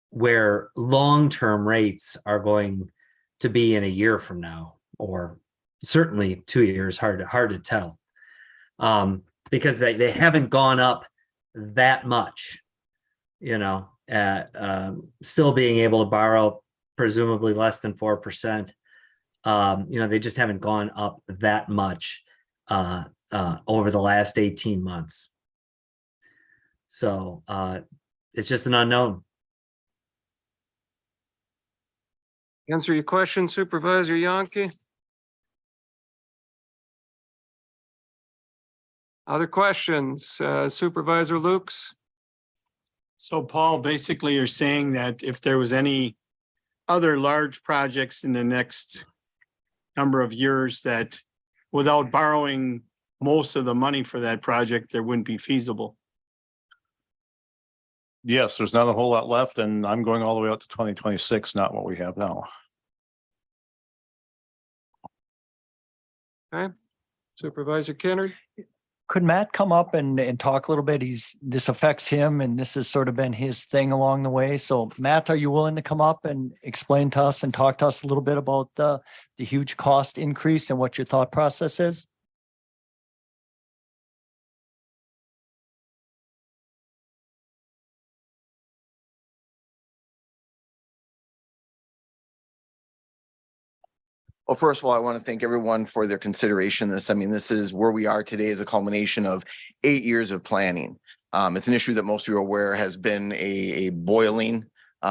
where long-term rates are going to be in a year from now, or certainly 2 years, hard to tell, because they haven't gone up that much, still being able to borrow presumably less than 4%. They just haven't gone up that much over the last 18 months. So it's just an unknown. Answer your question, Supervisor Yonke. Other questions, Supervisor Lukes? So Paul, basically you're saying that if there was any other large projects in the next number of years that without borrowing most of the money for that project, there wouldn't be feasible. Yes, there's not a whole lot left, and I'm going all the way out to 2026, not what we have now. Okay, Supervisor Kennard? Could Matt come up and talk a little bit? This affects him and this has sort of been his thing along the way. So Matt, are you willing to come up and explain to us and talk to us a little bit about the huge cost increase and what your thought process is? Well, first of all, I want to thank everyone for their consideration of this. I mean, this is where we are today, is a culmination of 8 years of planning. It's an issue that most of you are aware has been a boiling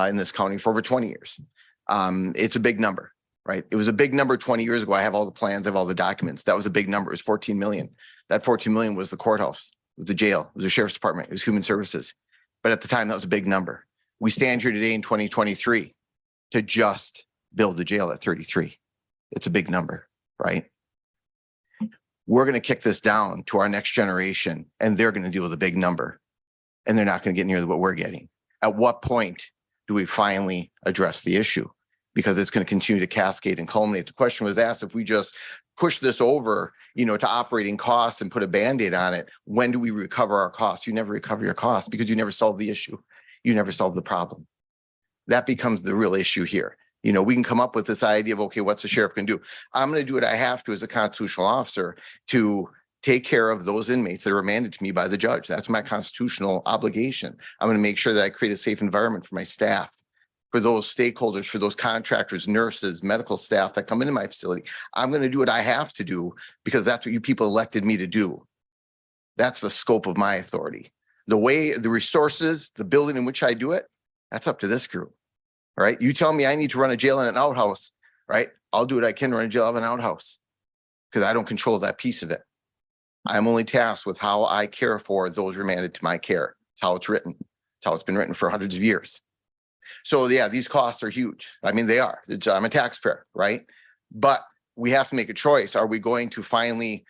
in this county for over 20 years. It's a big number, right? It was a big number 20 years ago. I have all the plans, I have all the documents. That was a big number. It was 14 million. That 14 million was the courthouse, it was the jail, it was the sheriff's department, it was human services. But at the time, that was a big number. We stand here today in 2023 to just build the jail at 33. It's a big number, right? We're going to kick this down to our next generation and they're going to deal with a big number and they're not going to get near what we're getting. At what point do we finally address the issue? Because it's going to continue to cascade and culminate. The question was asked, if we just push this over, to operating costs and put a Band-Aid on it, when do we recover our costs? You never recover your costs because you never solve the issue. You never solve the problem. That becomes the real issue here. We can come up with this idea of, okay, what's the sheriff can do? I'm going to do what I have to as a constitutional officer to take care of those inmates that are remanded to me by the judge. That's my constitutional obligation. I'm going to make sure that I create a safe environment for my staff, for those stakeholders, for those contractors, nurses, medical staff that come into my facility. I'm going to do what I have to do because that's what you people elected me to do. That's the scope of my authority. The way, the resources, the building in which I do it, that's up to this group. All right. You tell me I need to run a jail and an outhouse, right? I'll do what I can to run a jail and an outhouse because I don't control that piece of it. I'm only tasked with how I care for those remanded to my care. It's how it's written. It's how it's been written for hundreds of years. So yeah, these costs are huge. I mean, they are. I'm a taxpayer, right? But we have to make a choice. Are we going to finally,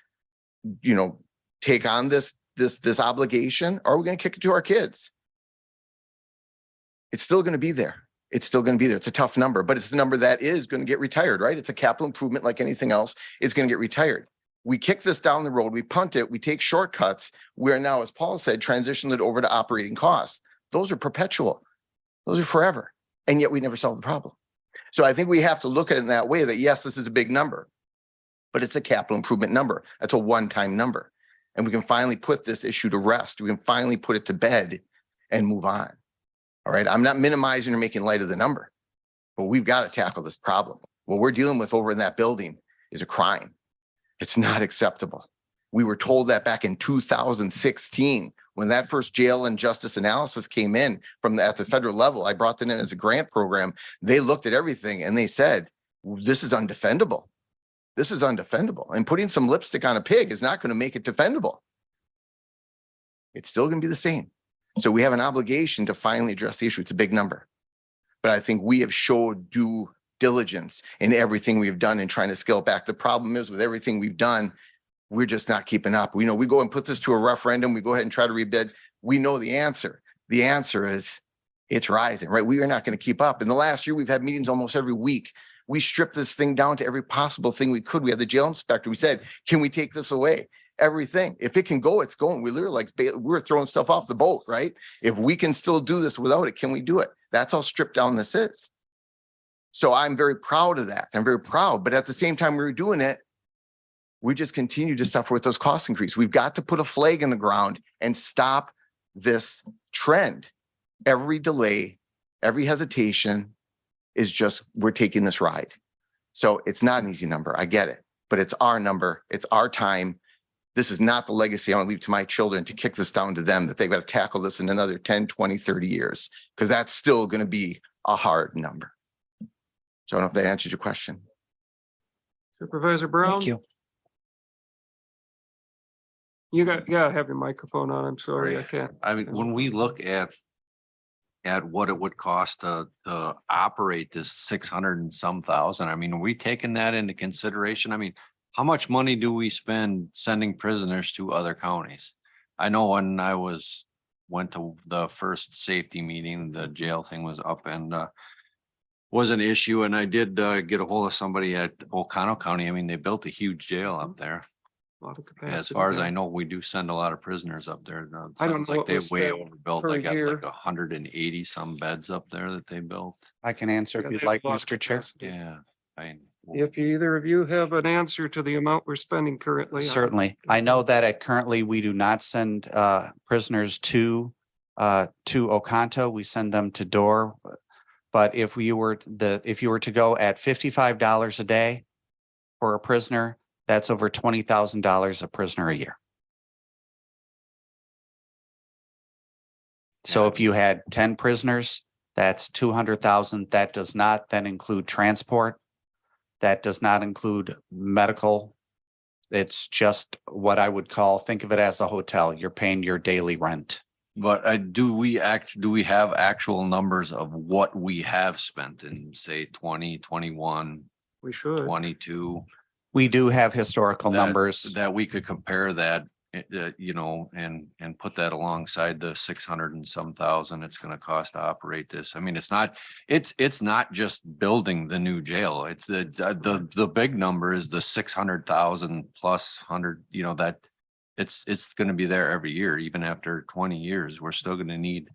take on this obligation, or are we going to kick it to our kids? It's still going to be there. It's still going to be there. It's a tough number, but it's the number that is going to get retired, right? It's a capital improvement like anything else. It's going to get retired. We kick this down the road, we punt it, we take shortcuts. We are now, as Paul said, transitioned it over to operating costs. Those are perpetual. Those are forever. And yet we never solve the problem. So I think we have to look at it in that way that, yes, this is a big number, but it's a capital improvement number. That's a one-time number. And we can finally put this issue to rest. We can finally put it to bed and move on. All right. I'm not minimizing or making light of the number, but we've got to tackle this problem. What we're dealing with over in that building is a crime. It's not acceptable. We were told that back in 2016, when that first jail and justice analysis came in at the federal level. I brought that in as a grant program. They looked at everything and they said, this is undefendable. This is undefendable. And putting some lipstick on a pig is not going to make it defendable. It's still going to be the same. So we have an obligation to finally address the issue. It's a big number, but I think we have showed due diligence in everything we've done in trying to scale back. The problem is with everything we've done, we're just not keeping up. We know we go and put this to a referendum. We go ahead and try to rebid. We know the answer. The answer is it's rising, right? We are not going to keep up. In the last year, we've had meetings almost every week. We stripped this thing down to every possible thing we could. We had the jail inspector. We said, can we take this away? Everything. If it can go, it's going. We literally we're throwing stuff off the boat, right? If we can still do this without it, can we do it? That's how stripped down this is. So I'm very proud of that. I'm very proud. But at the same time we were doing it, we just continue to suffer with those cost increases. We've got to put a flag in the ground and stop this trend. Every delay, every hesitation is just, we're taking this ride. So it's not an easy number. I get it, but it's our number. It's our time. This is not the legacy I want to leave to my children to kick this down to them, that they've got to tackle this in another 10, 20, 30 years, because that's still going to be a hard number. So I don't know if that answers your question. Supervisor Brown? Thank you. You got, have your microphone on. I'm sorry, I can't. I mean, when we look at what it would cost to operate this 600 and some thousand, I mean, are we taking that into consideration? I mean, how much money do we spend sending prisoners to other counties? I know when I went to the first safety meeting, the jail thing was up and was an issue. And I did get a hold of somebody at Oconto County. I mean, they built a huge jail up there. A lot of capacity. As far as there. I know, we do send a lot of prisoners up there. Now, it I don't sounds know like what they was way spent overbuilt. per They got year. like 180 some beds up there that they built. I can answer if Yeah, you'd they have like, a lot of Mr. Chair. capacity. Yeah. I mean, If either of you have an answer to the amount we're spending currently. Certainly. I know that currently we do not send prisoners to Oconto. We send them to Door. But if you were to go at $55 a day for a prisoner, that's over $20,000 a prisoner a year. So if you had 10 prisoners, that's 200,000. That does not then include transport. That does not include medical. It's just what I would call, think of it as a hotel. You're paying your daily rent. but do we have actual numbers of what we have spent in, say, 2021, We should. 22? We do have historical that- numbers. That we could compare that, you know, and put that alongside the 600 and some thousand it's gonna cost to operate this. I mean, it's not just building the new jail. It's the big number is the 600,000 plus 100, you know, that it's gonna be there every year. Even after 20 years, we're still gonna need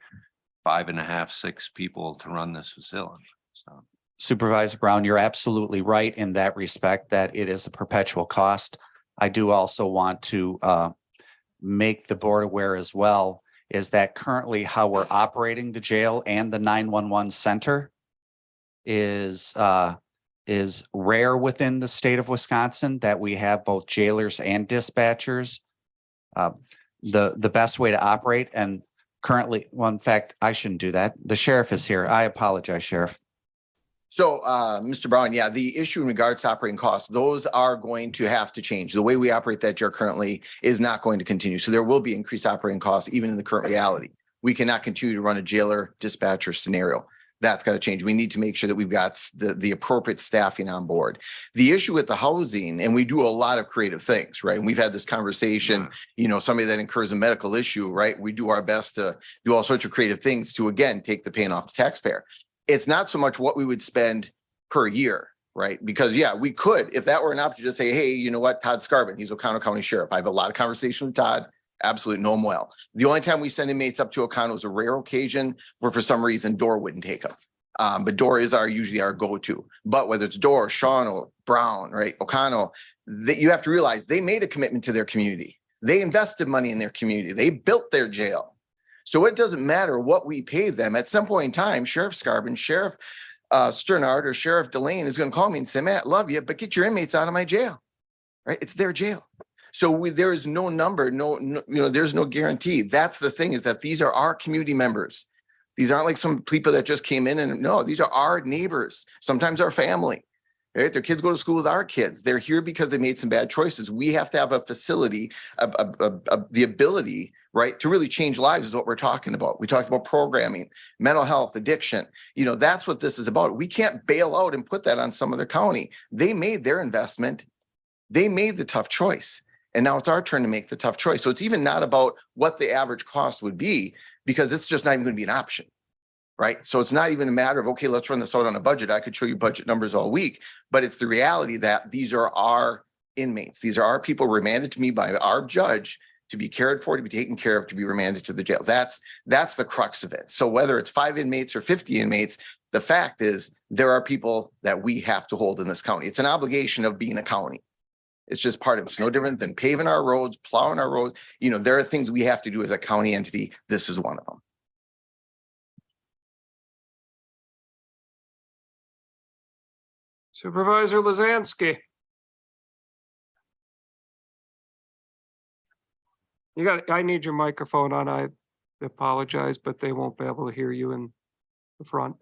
5.5, 6 people to run this facility. So. Supervisor Brown, you're absolutely right in that respect, that it is a perpetual cost. I do also want to make the board aware as well, is that currently how we're operating the jail and the 911 center is rare within the state of Wisconsin, that we have both jailers and dispatchers. The best way to operate, and currently, well, in fact, I shouldn't do that. The sheriff is here. I apologize, Sheriff. So, Mr. Brown, yeah, the issue in regards to operating costs, those are going to have to change. The way we operate that jail currently is not going to continue. So there will be increased operating costs even in the current reality. We cannot continue to run a jailer dispatcher scenario. That's got to change. We need to make sure that we've got the appropriate staffing on board. The issue with the housing, and we do a lot of creative things, right? And we've had this conversation, you know, somebody that incurs a medical issue, right? We do our best to do all sorts of creative things to, again, take the pain off the taxpayer. It's not so much what we would spend per year, right? Because yeah, we could, if that were an option, just say, hey, you know what, Todd Scarbin, he's Oconto County Sheriff. I have a lot of conversation with Todd. Absolutely know him well. The only time we send inmates up to Oconto is a rare occasion where for some reason Door wouldn't take them. But Door is usually our go-to. But whether it's Door, Sean, or Brown, right, Oconto, that you have to realize they made a commitment to their community. They invested money in their community. They built their jail. So it doesn't matter what we pay them. At some point in time, Sheriff Scarbin, Sheriff Sternard, or Sheriff Delane is going to call me and say, Matt, love you, but get your inmates out of my jail, right? It's their jail. So there is no number, there's no guarantee. That's the thing, is that these are our community members. These aren't like some people that just came in, and no, these are our neighbors, sometimes our family, right? Their kids go to school with our kids. They're here because they made some bad choices. We have to have a facility, the ability, right, to really change lives is what we're talking about. We talked about programming, mental health, addiction. That's what this is about. We can't bail out and put that on some other county. They made their investment. They made the tough choice. And now it's our turn to make the tough choice. So it's even not about what the average cost would be, because it's just not even going to be an option, right? So it's not even a matter of, okay, let's run this out on a budget. I could show you budget numbers all week, but it's the reality that these are our inmates. These are our people remanded to me by our judge to be cared for, to be taken care of, to be remanded to the jail. That's the crux of it. So whether it's 5 inmates or 50 inmates, the fact is there are people that we have to hold in this county. It's an obligation of being a county. It's just part of it. It's no different than paving our roads, plowing our roads. There are things we have to do as a county entity. This is one of them. Supervisor Lazansky. I need your microphone on. I apologize, but they won't be able to hear you in the front.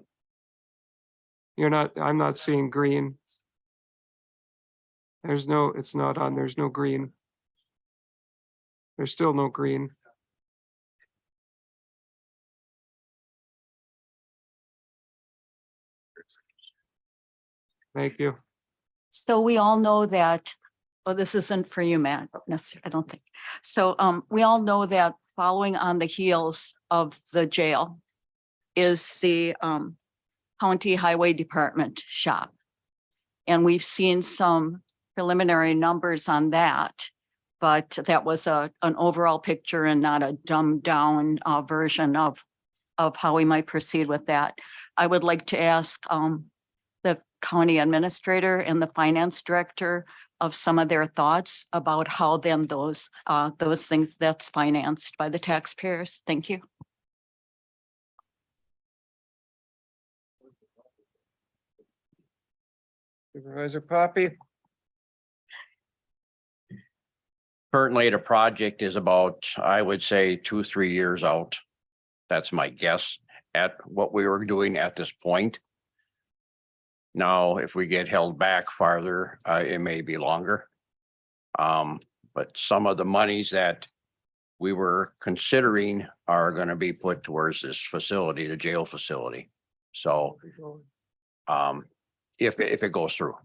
I'm not seeing green. It's not on. There's no green. There's still no green. Thank you. So we all know that, well, this isn't for you, Matt, necessarily, I don't think. So we all know that following on the heels of the jail is the County Highway Department shop. And we've seen some preliminary numbers on that, but that was an overall picture and not a dumbed down version of how we might proceed with that. I would like to ask the county administrator and the finance director of some of their thoughts about how then those things that's financed by the taxpayers. Thank you. Supervisor Poppy. Currently, the project is about, I would say, 2-3 years out. That's my guess at what we were doing at this point. Now, if we get held back farther, it may be longer. But some of the monies that we were considering are going to be put towards this facility, the jail facility. So if it goes through.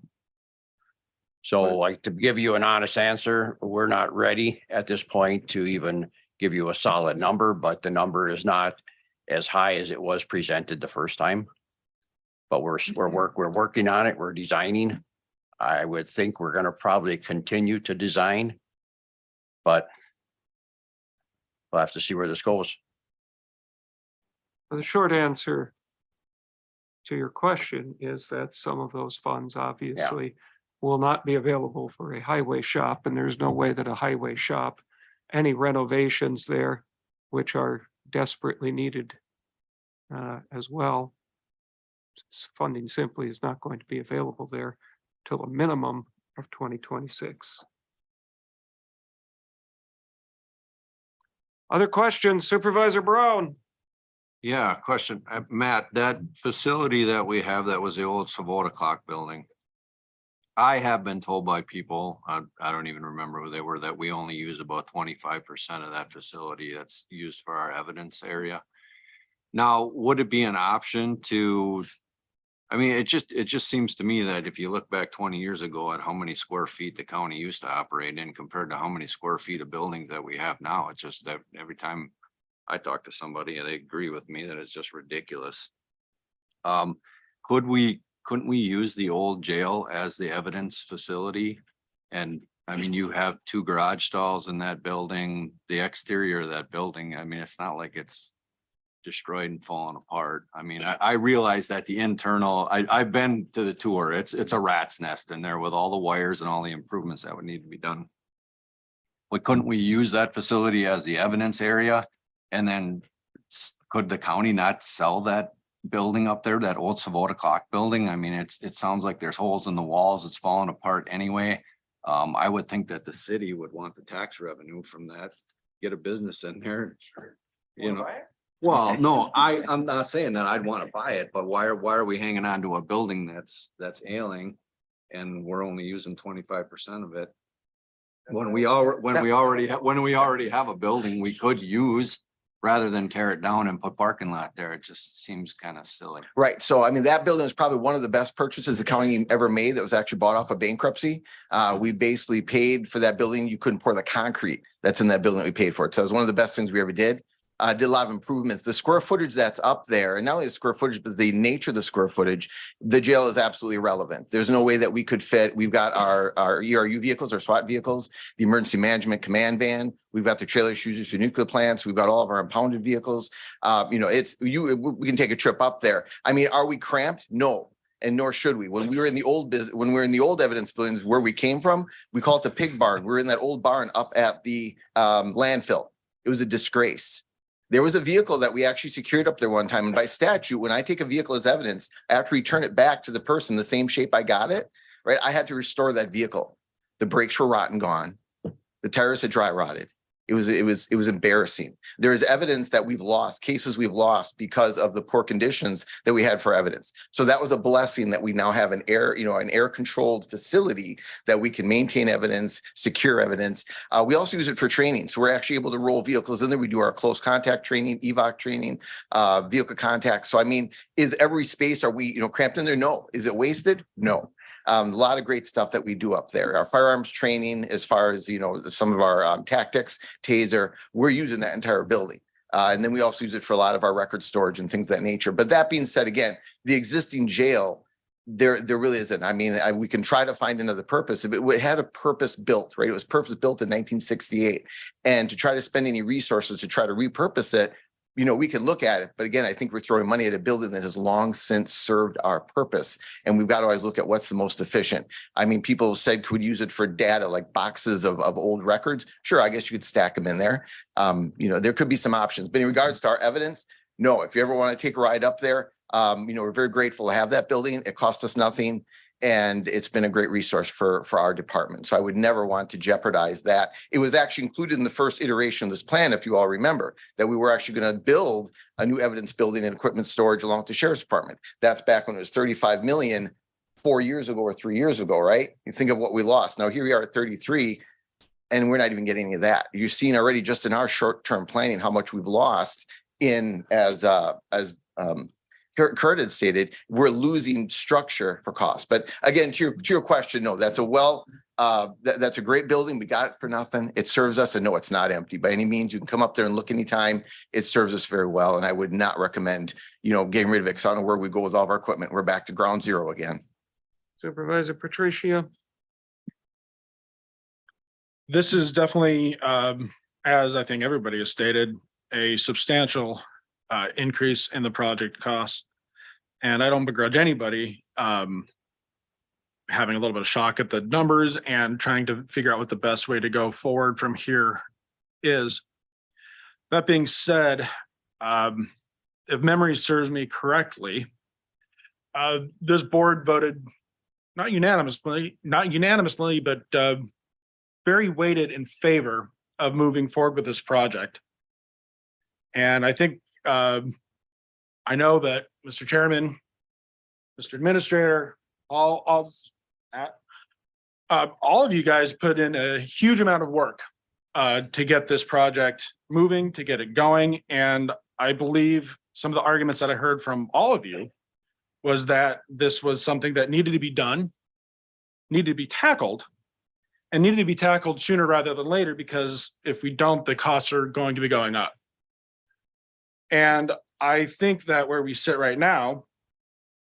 So like, to give you an honest answer, we're not ready at this point to even give you a solid number, but the number is not as high as it was presented the first time. But we're working on it. We're designing. I would think we're going to probably continue to design, but we'll have to see where this goes. The short answer to your question is that some of those funds obviously will not be available for a highway shop, and there's no way that a highway shop, any renovations there, which are desperately needed as well, funding simply is not going to be available there till a minimum of 2026. Other questions, Supervisor Brown? Yeah, question, Matt, that facility that we have, that was the old Savota Clock building. I have been told by people, I don't even remember who they were, that we only use about 25% of that facility that's used for our evidence area. Now, would it be an option to, I mean, it just seems to me that if you look back 20 years ago at how many square feet the county used to operate in compared to how many square feet of building that we have now, it's just that every time I talk to somebody, they agree with me that it's just ridiculous. couldn't we use the old jail as the evidence facility? And I mean, you have 2 garage stalls in that building, the exterior of that building. I mean, it's not like it's destroyed and falling apart. I mean, I realize that the internal, I've been to the tour. It's a rat's nest in there with all the wires and all the improvements that would need to be done. But couldn't we use that facility as the evidence area? And then could the county not sell that building up there, that old Savota Clock building? I mean, it sounds like there's holes in the walls. It's falling apart anyway. I would think that the city would want the tax revenue from that, get a business in there. You know, well, no, I'm not saying that I'd want to buy it, but why are we hanging on to a building that's ailing? And we're only using 25% of it. When we already have a building we could use, rather than tear it down and put parking lot there. It just seems kind of silly. Right. So, I mean, that building is probably one of the best purchases the county ever made that was actually bought off of bankruptcy. We basically paid for that building. You couldn't pour the concrete that's in that building that we paid for it. So it was one of the best things we ever did. Did a lot of improvements. The square footage that's up there, and not only the square footage, but the nature of the square footage, the jail is absolutely irrelevant. There's no way that we could fit. We've got our ERU vehicles, our SWAT vehicles, the emergency management command van. We've got the trailers used for nuclear plants. We've got all of our impounded vehicles. We can take a trip up there. I mean, are we cramped? No. And nor should we. When we were in the old evidence buildings where we came from, we call it the pig barn. We were in that old barn up at the landfill. It was a disgrace. There was a vehicle that we actually secured up there one time. And by statute, when I take a vehicle as evidence, I have to return it back to the person the same shape I got it, right? I had to restore that vehicle. The brakes were rotten gone. The tires had dry rotted. It was embarrassing. There is evidence that we've lost, cases we've lost because of the poor conditions that we had for evidence. So that was a blessing that we now have an air controlled facility that we can maintain evidence, secure evidence. We also use it for training. So we're actually able to roll vehicles in there. We do our close contact training, EVOC training, vehicle contact. So I mean, is every space, are we, cramped in there? No. Is it wasted? No. A lot of great stuff that we do up there. Our firearms training, as far as, some of our tactics, taser, we're using that entire building. And then we also use it for a lot of our record storage and things of that nature. But that being said, again, the existing jail, there really isn't. I mean, we can try to find another purpose. It had a purpose built, right? It was purpose built in 1968. And to try to spend any resources to try to repurpose it, we could look at it, but again, I think we're throwing money at a building that has long since served our purpose. And we've got to always look at what's the most efficient. I mean, people said could use it for data, like boxes of old records. Sure, I guess you could stack them in there. There could be some options, but in regards to our evidence, no, if you ever want to take a ride up there, we're very grateful to have that building. It cost us nothing. And it's been a great resource for our department. So I would never want to jeopardize that. It was actually included in the first iteration of this plan, if you all remember, that we were actually going to build a new evidence building and equipment storage along with the sheriff's department. That's back when it was 35 million 4 years ago or 3 years ago, right? You think of what we lost. Now here we are at 33 and we're not even getting any of that. You've seen already just in our short-term planning how much we've lost in as Kurt had stated, we're losing structure for cost. But again, to your question, no, that's that's a great building. We got it for nothing. It serves us, and no, it's not empty by any means. You can come up there and look anytime. It serves us very well. And I would not recommend, getting rid of it. 'Cause I don't know where we go with all of our equipment. We're back to ground zero again. Supervisor Patricia. This is definitely, as I think everybody has stated, a substantial increase in the project cost. And I don't begrudge anybody having a little bit of shock at the numbers and trying to figure out what the best way to go forward from here is. That being said, if memory serves me correctly, this board voted not unanimously, but very weighted in favor of moving forward with this project. And I think I know that Mr. Chairman, Mr. Administrator, all of you guys put in a huge amount of work to get this project moving, to get it going. And I believe some of the arguments that I heard from all of you was that this was something that needed to be done, needed to be tackled, and needed to be tackled sooner rather than later, because if we don't, the costs are going to be going up. And I think that where we sit right now,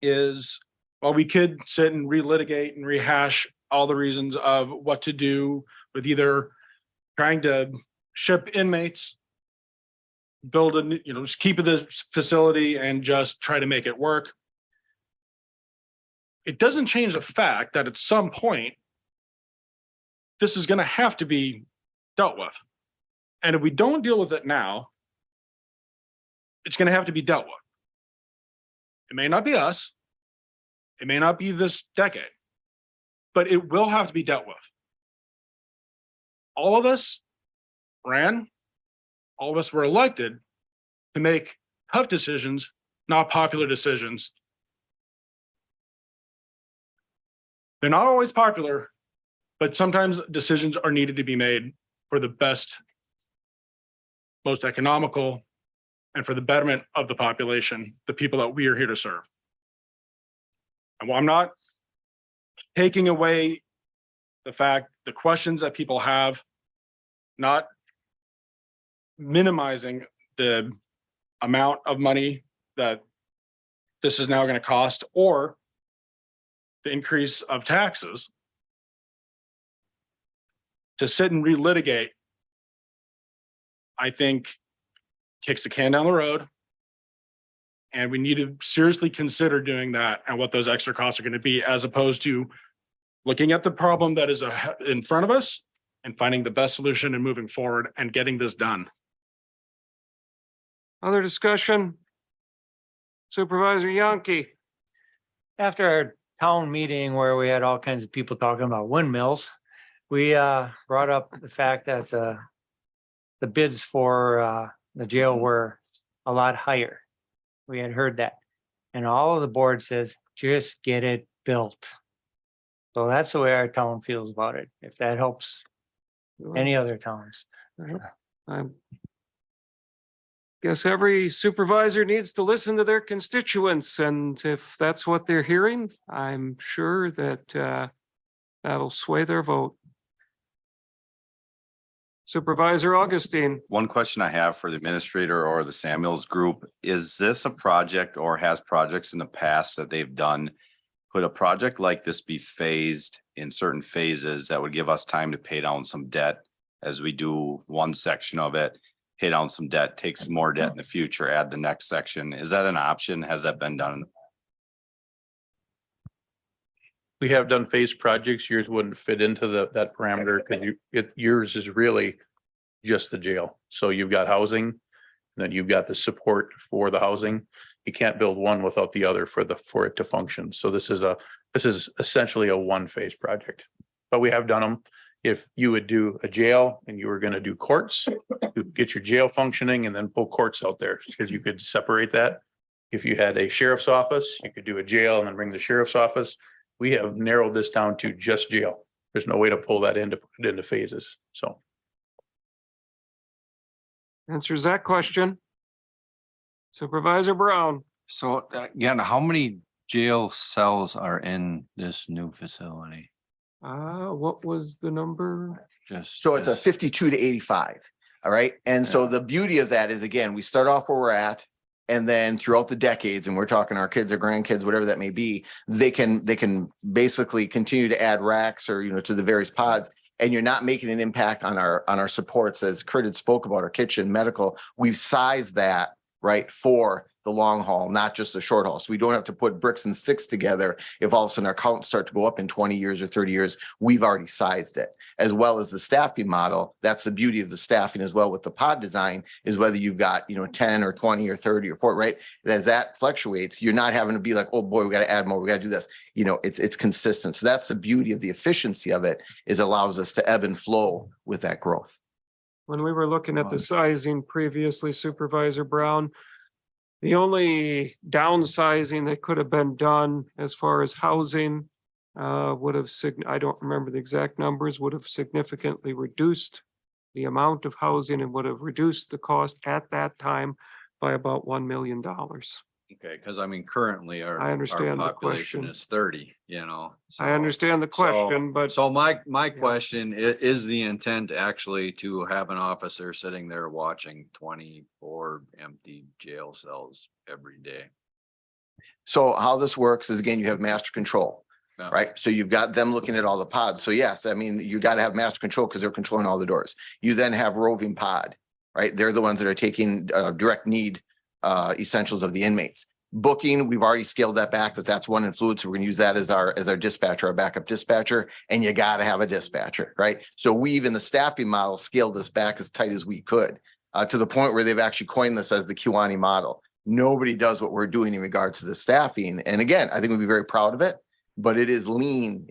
is, while we could sit and relitigate and rehash all the reasons of what to do with either trying to ship inmates, build a, just keep the facility and just try to make it work. It doesn't change the fact that at some point, this is going to have to be dealt with. And if we don't deal with it now, it's going to have to be dealt with. It may not be us. It may not be this decade, but it will have to be dealt with. All of us ran, all of us were elected to make tough decisions, not popular decisions. They're not always popular, but sometimes decisions are needed to be made for the best, most economical, and for the betterment of the population, the people that we are here to serve. And while I'm not taking away the fact, the questions that people have, not minimizing the amount of money that this is now going to cost or the increase of taxes, to sit and relitigate, I think kicks the can down the road. And we need to seriously consider doing that and what those extra costs are going to be, as opposed to looking at the problem that is in front of us and finding the best solution and moving forward and getting this done. Other discussion? Supervisor Yankee. After our town meeting where we had all kinds of people talking about windmills, we brought up the fact that the bids for the jail were a lot higher. We had heard that. And all of the board says, just get it built. So that's the way our town feels about it, if that helps any other towns. I guess every supervisor needs to listen to their constituents, and if that's what they're hearing, I'm sure that that'll sway their vote. Supervisor Augustine. One question I have for the administrator or the Samuels group, is this a project or has projects in the past that they've done? Could a project like this be phased in certain phases that would give us time to pay down some debt as we do one section of it, pay down some debt, take some more debt in the future, add the next section? Is that an option? Has that been done? We have done phase projects. Yours wouldn't fit into that parameter because yours is really just the jail. So you've got housing, and then you've got the support for the housing. You can't build one without the other for it to function. So this is essentially a one phase project, but we have done them. If you would do a jail and you were going to do courts, you get your jail functioning and then pull courts out there, because you could separate that. If you had a sheriff's office, you could do a jail and then bring the sheriff's office. We have narrowed this down to just jail. There's no way to pull that into phases. So. Answers that question. Supervisor Brown. So again, how many jail cells are in this new facility? What was the number? So it's a 52 to 85. All right. And so the beauty of that is, again, we start off where we're at. And then throughout the decades, and we're talking our kids or grandkids, whatever that may be, they can basically continue to add racks or, to the various pods. And you're not making an impact on our supports, as Kurt had spoke about, our kitchen, medical. We've sized that right for the long haul, not just the short haul. So we don't have to put bricks and sticks together. If all of a sudden our counts start to go up in 20 years or 30 years, we've already sized it. As well as the staffing model. That's the beauty of the staffing as well with the pod design, is whether you've got, 10 or 20 or 30 or 40, right? As that fluctuates, you're not having to be like, oh boy, we got to add more, we got to do this. It's consistent. So that's the beauty of the efficiency of it, is allows us to ebb and flow with that growth. When we were looking at the sizing previously, Supervisor Brown, the only downsizing that could have been done as far as housing would have, I don't remember the exact numbers, would have significantly reduced the amount of housing and would have reduced the cost at that time by about $1 million. Okay, because currently I our understand the population question. is 30, I understand the question, but So my question is the intent actually to have an officer sitting there watching 24 empty jail cells every day? So how this works is, again, you have master control, Yeah. right? So you've got them looking at all the pods. So yes, I mean, you got to have master control because they're controlling all the doors. You then have roving pod, right? They're the ones that are taking direct need essentials of the inmates. Booking, we've already scaled that back, that's one influence. So we're gonna use that as our dispatcher, our backup dispatcher, and you gotta have a dispatcher, right? So we've in the staffing model scaled this back as tight as we could, to the point where they've actually coined this as the Kewaunee model. Nobody does what we're doing in regards to the staffing. And again, I think we'd be very proud of it, but it is lean,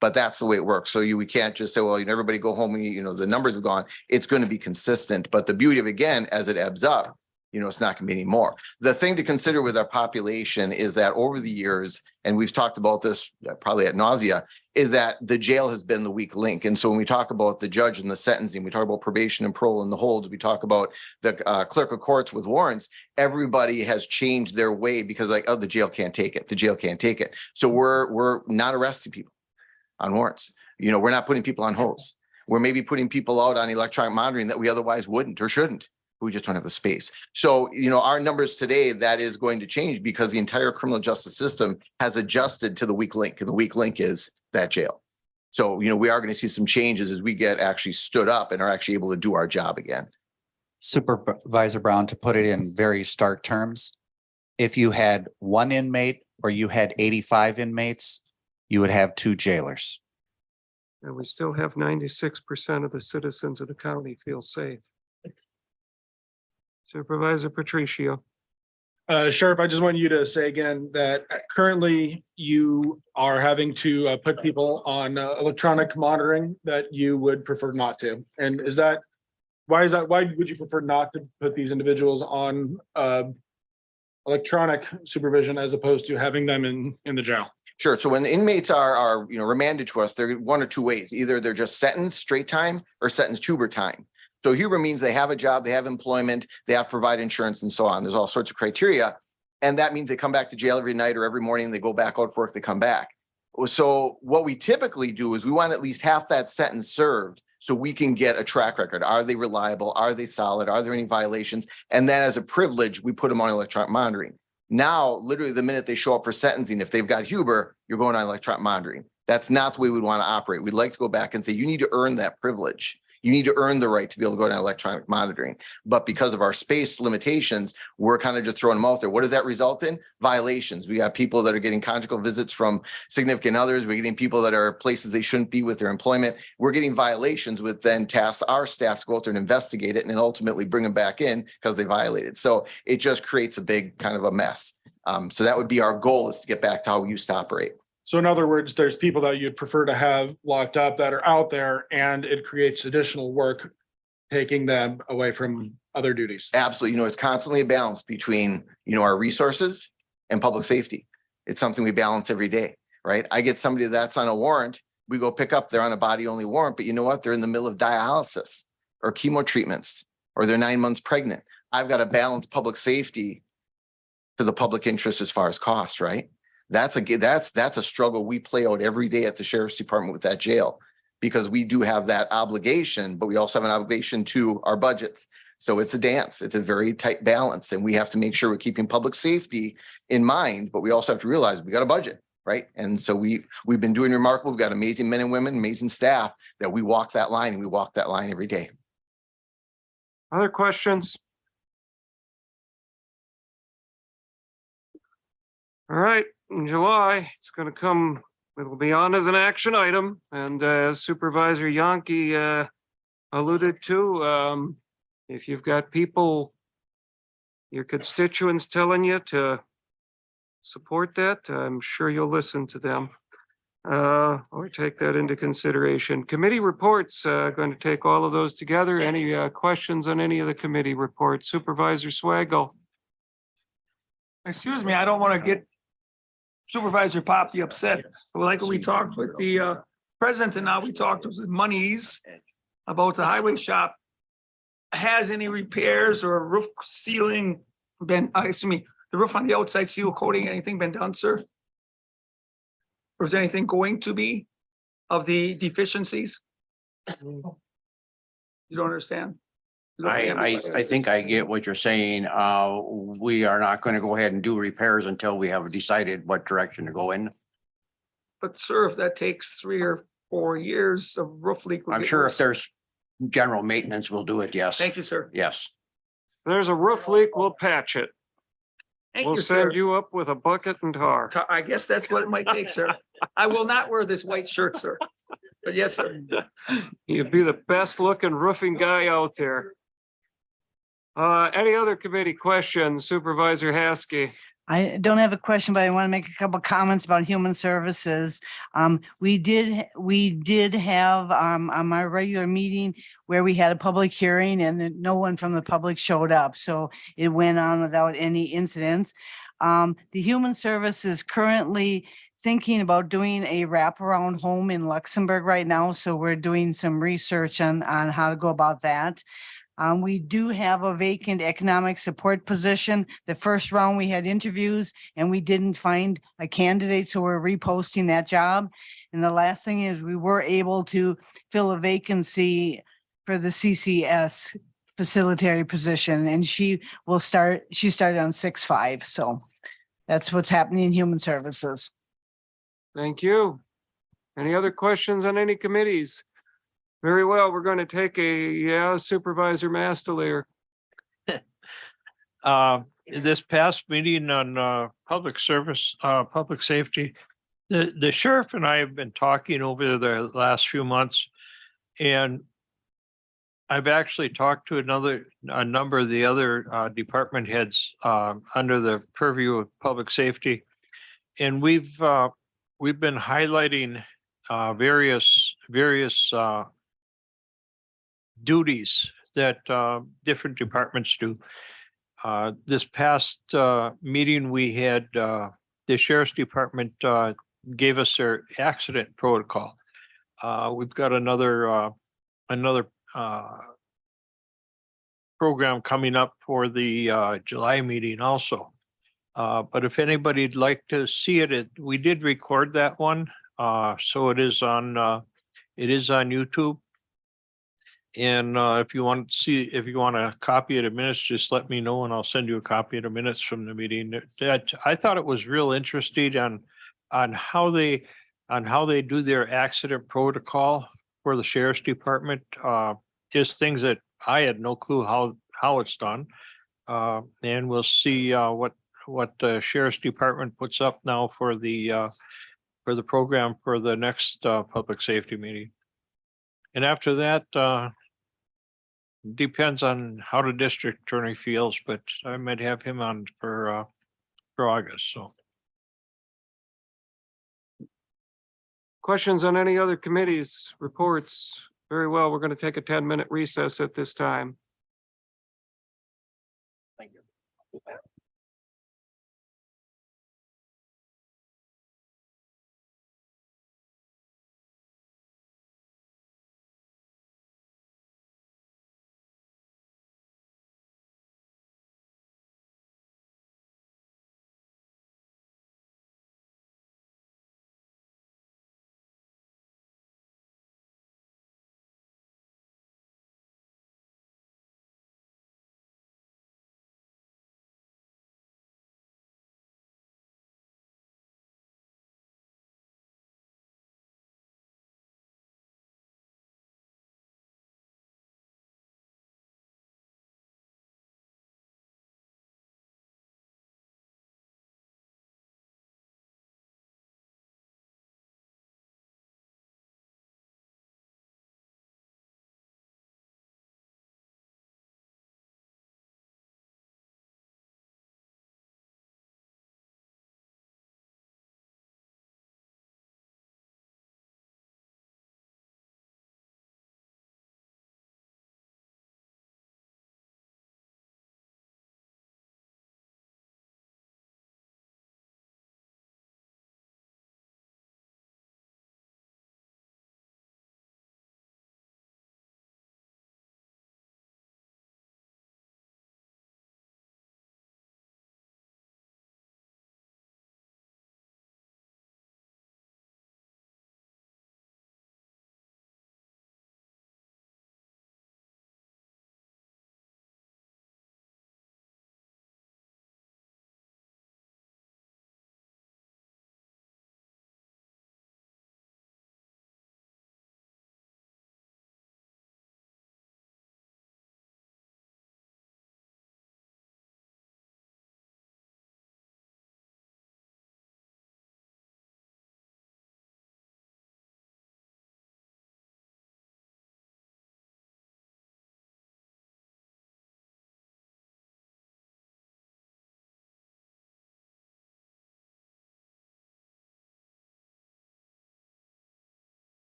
but that's the way it works. So we can't just say, well, everybody go home, the numbers have gone, it's going to be consistent. But the beauty of, again, as it ebbs up, it's not going to be any more. The thing to consider with our population is that over the years, and we've talked about this probably ad nausea, is that the jail has been the weak link. And so when we talk about the judge and the sentencing, we talk about probation and parole and the holds, we talk about the clerk of courts with warrants, everybody has changed their way because the jail can't take it. The jail can't take it. So we're not arresting people on warrants. We're not putting people on holds. We're maybe putting people out on electronic monitoring that we otherwise wouldn't or shouldn't. We just don't have the space. So, our numbers today, that is going to change because the entire criminal justice system has adjusted to the weak link, and the weak link is that jail. So, we are going to see some changes as we get actually stood up and are actually able to do our job again. Supervisor Brown, to put it in very stark terms, if you had one inmate or you had 85 inmates, you would have 2 jailers. And we still have 96% of the citizens of the county feel safe. Supervisor Patricio. Sheriff, I just want you to say again that currently you are having to put people on electronic monitoring that you would prefer not to. And why would you prefer not to put these individuals on electronic supervision as opposed to having them in the jail? Sure. So when the inmates are remanded to us, they're one or two ways. Either they're just sentenced straight time or sentenced Huber time. So Huber means they have a job, they have employment, they have to provide insurance and so on. There's all sorts of criteria. And that means they come back to jail every night or every morning, they go back out for work, they come back. So what we typically do is we want at least half that sentence served so we can get a track record. Are they reliable? Are they solid? Are there any violations? And then as a privilege, we put them on electronic monitoring. Now, literally the minute they show up for sentencing, if they've got Huber, you're going on electronic monitoring. That's not the way we'd want to operate. We'd like to go back and say, you need to earn that privilege. You need to earn the right to be able to go down electronic monitoring. But because of our space limitations, we're kind of just throwing them out there. What does that result in? Violations. We got people that are getting conjugal visits from significant others. We're getting people that are places they shouldn't be with their employment. We're getting violations with then tasks our staff to go out there and investigate it and then ultimately bring them back in because they violated. So it just creates a big kind of a mess. So that would be our goal, is to get back to how we used to operate. So in other words, there's people that you'd prefer to have locked up that are out there, and it creates additional work, taking them away from other duties. Absolutely. It's constantly a balance between, our resources and public safety. It's something we balance every day, right? I get somebody that's on a warrant, we go pick up, they're on a body only warrant, but you know what? They're in the middle of dialysis or chemo treatments, or they're 9 months pregnant. I've got to balance public safety to the public interest as far as costs, right? That's a struggle we play out every day at the sheriff's department with that jail, because we do have that obligation, but we also have an obligation to our budgets. So it's a dance. It's a very tight balance, and we have to make sure we're keeping public safety in mind, but we also have to realize we got a budget, right? And so we've been doing remarkable. We've got amazing men and women, amazing staff that we walk that line, and we walk that line every day. Other questions? All right, in July, it's going to come, it'll be on as an action item. And as Supervisor Yonke alluded to, if you've got people, your constituents telling you to support that, I'm sure you'll listen to them or take that into consideration. Committee reports, going to take all of those together. Any questions on any of the committee reports? Supervisor Swagel. Excuse me, I don't want to get Supervisor Poppy upset. But like we talked with the president, and now we talked with Monies about the highway shop. Has any repairs or roof sealing been, the roof on the outside seal coating, anything been done, sir? Or is anything going to be of the deficiencies? You don't understand? I think I get what you're saying. We are not going to go ahead and do repairs until we have decided what direction to go in. But sir, if that takes 3 or 4 years of roof leak. will I'm get sure worse. if there's general maintenance, we'll do it. Yes. Thank you, sir. Yes. If there's a roof leak, we'll patch it. Thank We'll you, send sir. you up with a bucket and tar. I guess that's what it might take, sir. I will not wear this white shirt, sir. But yes, sir. You'd be the best looking roofing guy out there. Any other committee questions? Supervisor Haskey? I don't have a question, but I want to make a couple comments about human services. We did have on my regular meeting where we had a public hearing and then no one from the public showed up. So it went on without any incidents. The human service is currently thinking about doing a wraparound home in Luxembourg right now. So we're doing some research on how to go about that. We do have a vacant economic support position. The first round, we had interviews and we didn't find a candidate, so we're reposting that job. And the last thing is we were able to fill a vacancy for the CCS facilitary position, and she started on 6/5. So that's what's happening in human services. Thank you. Any other questions on any committees? Very well, we're going to take Supervisor Mastelier. This past meeting on public service, public safety, the sheriff and I have been talking over the last few months, and I've actually talked to a number of the other department heads under the purview of public safety, and we've been highlighting various duties that different departments do. This past meeting we had, the sheriff's department gave us their accident protocol. We've got another program coming up for the July meeting also. But if anybody'd like to see it, we did record that one. So it is on YouTube. And if you want a copy of the minutes, just let me know and I'll send you a copy of the minutes from the meeting. That I thought it was real interesting on how they do their accident protocol for the sheriff's department. Just things that I had no clue how it's done. And we'll see what the sheriff's department puts up now for the program for the next public safety meeting. And after that, depends on how the district attorney feels, but I might have him on for August, so. Questions on any other committees, reports? Very well, we're going to take a 10-minute recess at this time. Thank you.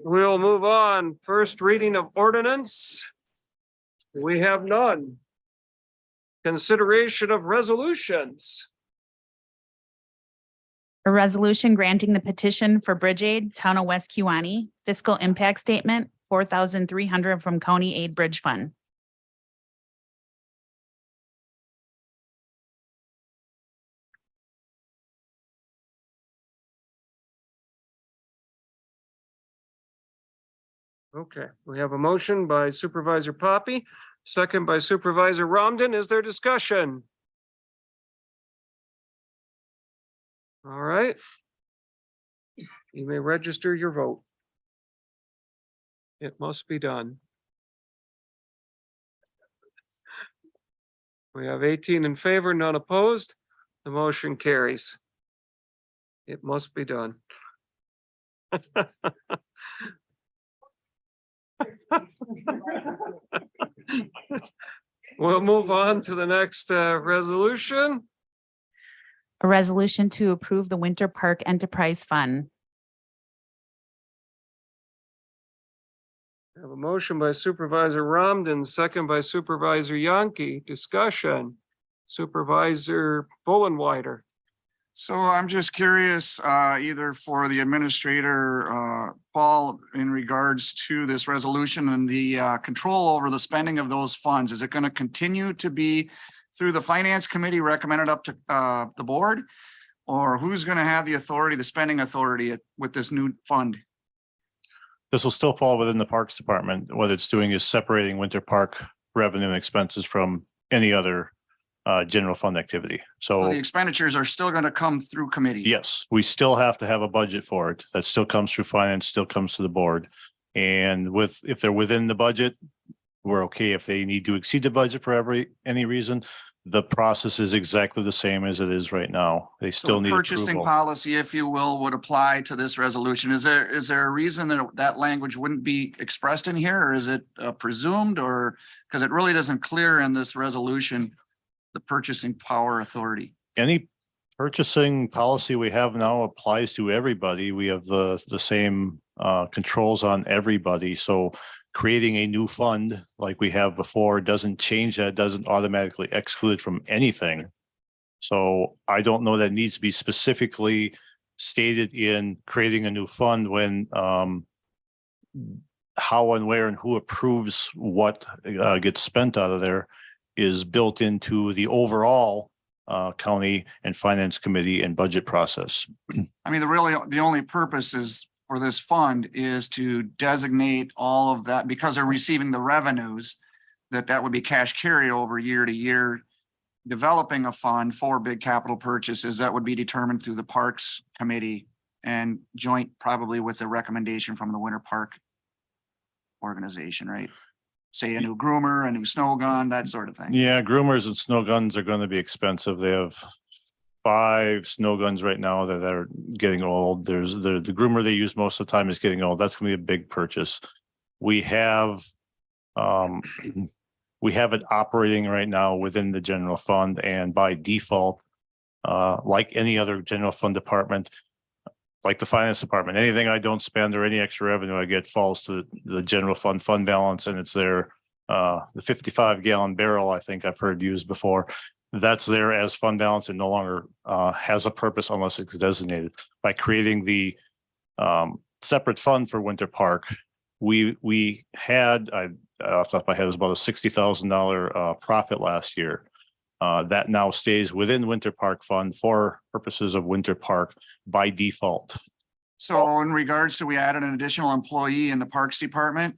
We'll move on. First reading of ordinance. We have none. Consideration of resolutions. A resolution granting the petition for Bridge Aid, Town of West Kewaunee, fiscal impact statement, $4,300 from County Aid Bridge Fund. Okay, we have a motion by Supervisor Poppy, second by Supervisor Romden. Is there discussion? All right. You may register your vote. It must be done. We have 18 in favor, none opposed. The motion carries. It must be done. We'll move on to the next resolution. A resolution to approve the Winter Park Enterprise Fund. I have a motion by Supervisor Romden, second by Supervisor Yonke. Discussion. Supervisor Bullenwider. So I'm just curious, either for the administrator, Paul, in regards to this resolution and the control over the spending of those funds, is it going to continue to be through the finance committee recommended up to the board? Or who's going to have the authority, the spending authority with this new fund? This will still fall within the Parks Department. What it's doing is separating Winter Park revenue and expenses from any other general fund activity. So the expenditures are still going to come through committee? Yes, we still have to have a budget for it. That still comes through finance, still comes to the board. And if they're within the budget, we're okay. If they need to exceed the budget for any reason, the process is exactly the same as it is right now. They still need purchasing approval. policy, if you will, would apply to this resolution. Is there a reason that that language wouldn't be expressed in here, or is it presumed, or because it really doesn't clear in this resolution, the purchasing power authority? Any purchasing policy we have now applies to everybody. We have the same controls on everybody. So creating a new fund like we have before doesn't change that, doesn't automatically exclude from anything. So I don't know that needs to be specifically stated in creating a new fund when how and where and who approves what gets spent out of there is built into the overall county and finance committee and budget process. I mean, the only purpose is for this fund is to designate all of that, because they're receiving the revenues, that would be cash carryover year to year. Developing a fund for big capital purchases that would be determined through the Parks Committee and joint probably with the recommendation from the Winter Park organization, right? Say a new groomer, a new snow gun, that sort of thing. Yeah, groomers and snow guns are going to be expensive. They have 5 snow guns right now that are getting old. There's the groomer they use most of the time is getting old. That's going to be a big purchase. We have it operating right now within the general fund, and by default, like any other general fund department, like the finance department, anything I don't spend or any extra revenue I get falls to the general fund balance, and it's there. The 55-gallon barrel, I think I've heard used before, that's there as fund balance and no longer has a purpose unless it's designated. By creating the separate fund for Winter Park, we had, off the top of my head, it was about a $60,000 profit last year. That now stays within Winter Park Fund for purposes of Winter Park by default. So in regards to, we added an additional employee in the Parks Department.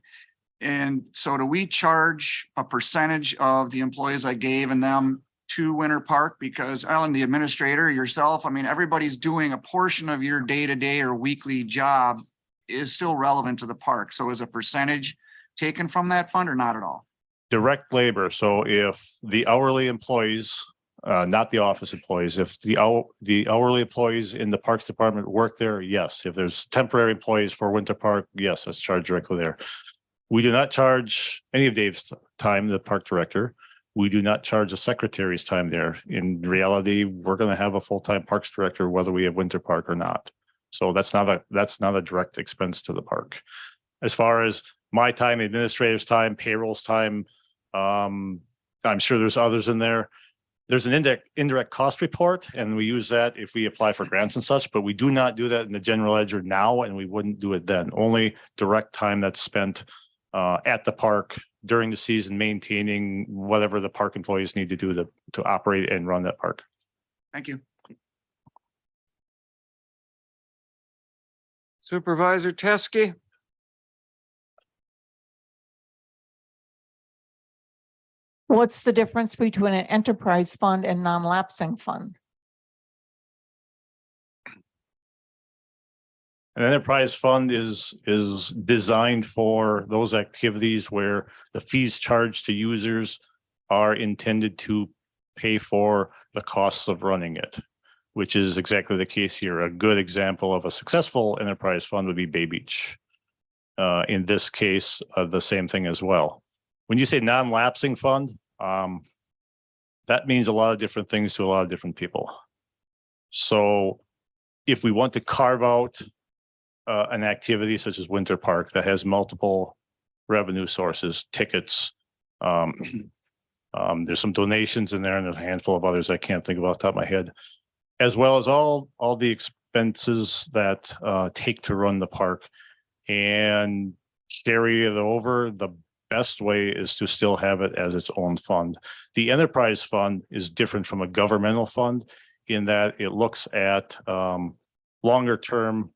And so do we charge a percentage of the employees I gave and them to Winter Park? Because Ellen, the administrator, yourself, I mean, everybody's doing a portion of your day-to-day or weekly job is still relevant to the park. So is a percentage taken from that fund or not at all? Direct labor. So if the hourly employees, not the office employees, if the hourly employees in the Parks Department work there, yes. If there's temporary employees for Winter Park, yes, that's charged directly there. We do not charge any of Dave's time, the park director. We do not charge the secretary's time there. In reality, we're going to have a full-time parks director, whether we have Winter Park or not. So that's not a direct expense to the park. As far as my time, administrator's time, payroll's time, I'm sure there's others in there. There's an indirect cost report, and we use that if we apply for grants and such, but we do not do that in the general ledger now, and we wouldn't do it then. Only direct time that's spent at the park during the season, maintaining whatever the park employees need to do to operate and run that park. Thank you. Supervisor Teske. What's the difference between an enterprise fund and non-lapsing fund? An enterprise fund is designed for those activities where the fees charged to users are intended to pay for the costs of running it, which is exactly the case here. A good example of a successful enterprise fund would be Bay Beach. In this case, the same thing as well. When you say non-lapsing fund, that means a lot of different things to a lot of different people. So if we want to carve out an activity such as Winter Park that has multiple revenue sources, tickets, there's some donations in there, and there's a handful of others I can't think of off the top of my head, as well as all the expenses that take to run the park and carry it over. The best way is to still have it as its own fund. The enterprise fund is different from a governmental fund in that it looks at longer term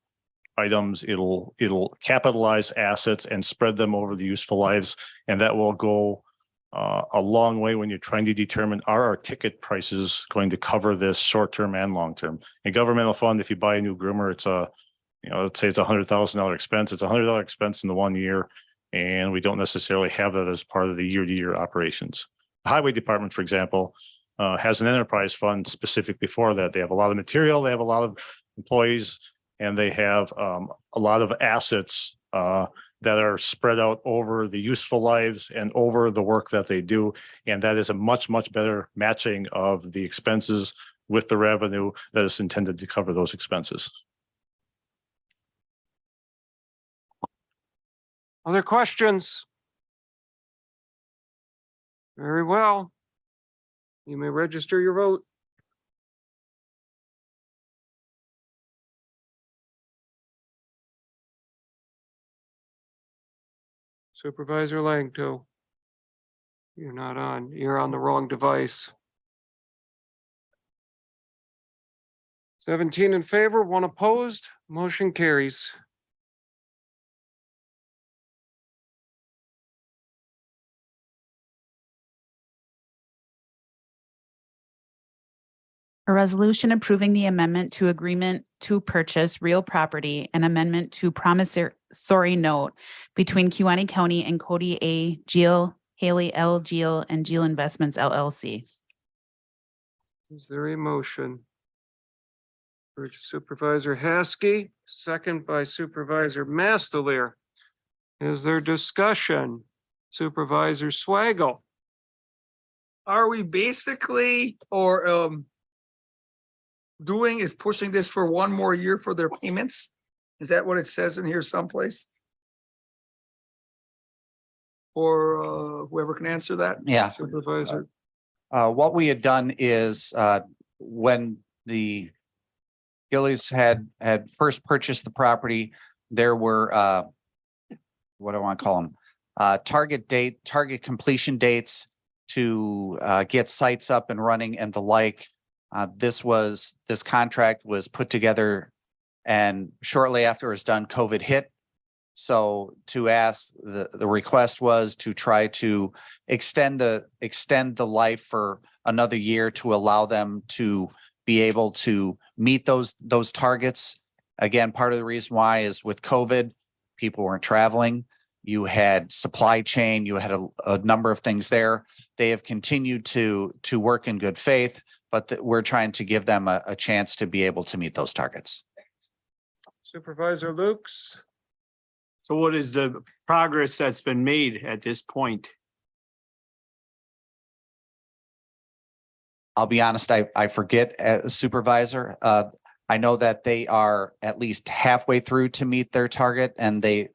items. It'll capitalize assets and spread them over the useful lives, and that will go a long way when you're trying to determine, are our ticket prices going to cover this short term and long term? A governmental fund, if you buy a new groomer, it's let's say it's $100,000 expense. It's $100 expense in the 1 year, and we don't necessarily have that as part of the year-to-year operations. The highway department, for example, has an enterprise fund specifically for that. They have a lot of material, they have a lot of employees, and they have a lot of assets that are spread out over the useful lives and over the work that they do. And that is a much, much better matching of the expenses with the revenue that is intended to cover those expenses. Other questions? Very well. You may register your vote. Supervisor Langto. You're not on. You're on the wrong device. 17 in favor, 1 opposed, motion carries. A resolution approving the amendment to agreement to purchase real property and amendment to promissory note between Kewaunee County and Cody A. Geel, Haley L. Geel, and Geel Investments LLC. Is there a motion? For Supervisor Haskey, second by Supervisor Mastelier. Is there discussion? Supervisor Swaggle. Are we basically, pushing this for 1 more year for their payments? Is that what it says in here someplace? Or whoever can answer that? Yeah. Supervisor. What we had done is when the Gillies had first purchased the property, there were what do I want to call them? Target completion dates to get sites up and running and the like. This contract was put together, and shortly after it was done, COVID hit. So the request was to try to extend the life for another year to allow them to be able to meet those targets. Again, part of the reason why is with COVID, people weren't traveling. You had supply chain, you had a number of things there. They have continued to work in good faith, but we're trying to give them a chance to be able to meet those targets. Supervisor Lukes. So what is the progress that's been made at this point? I'll be honest, I forget, Supervisor. I know that they are at least halfway through to meet their target, and the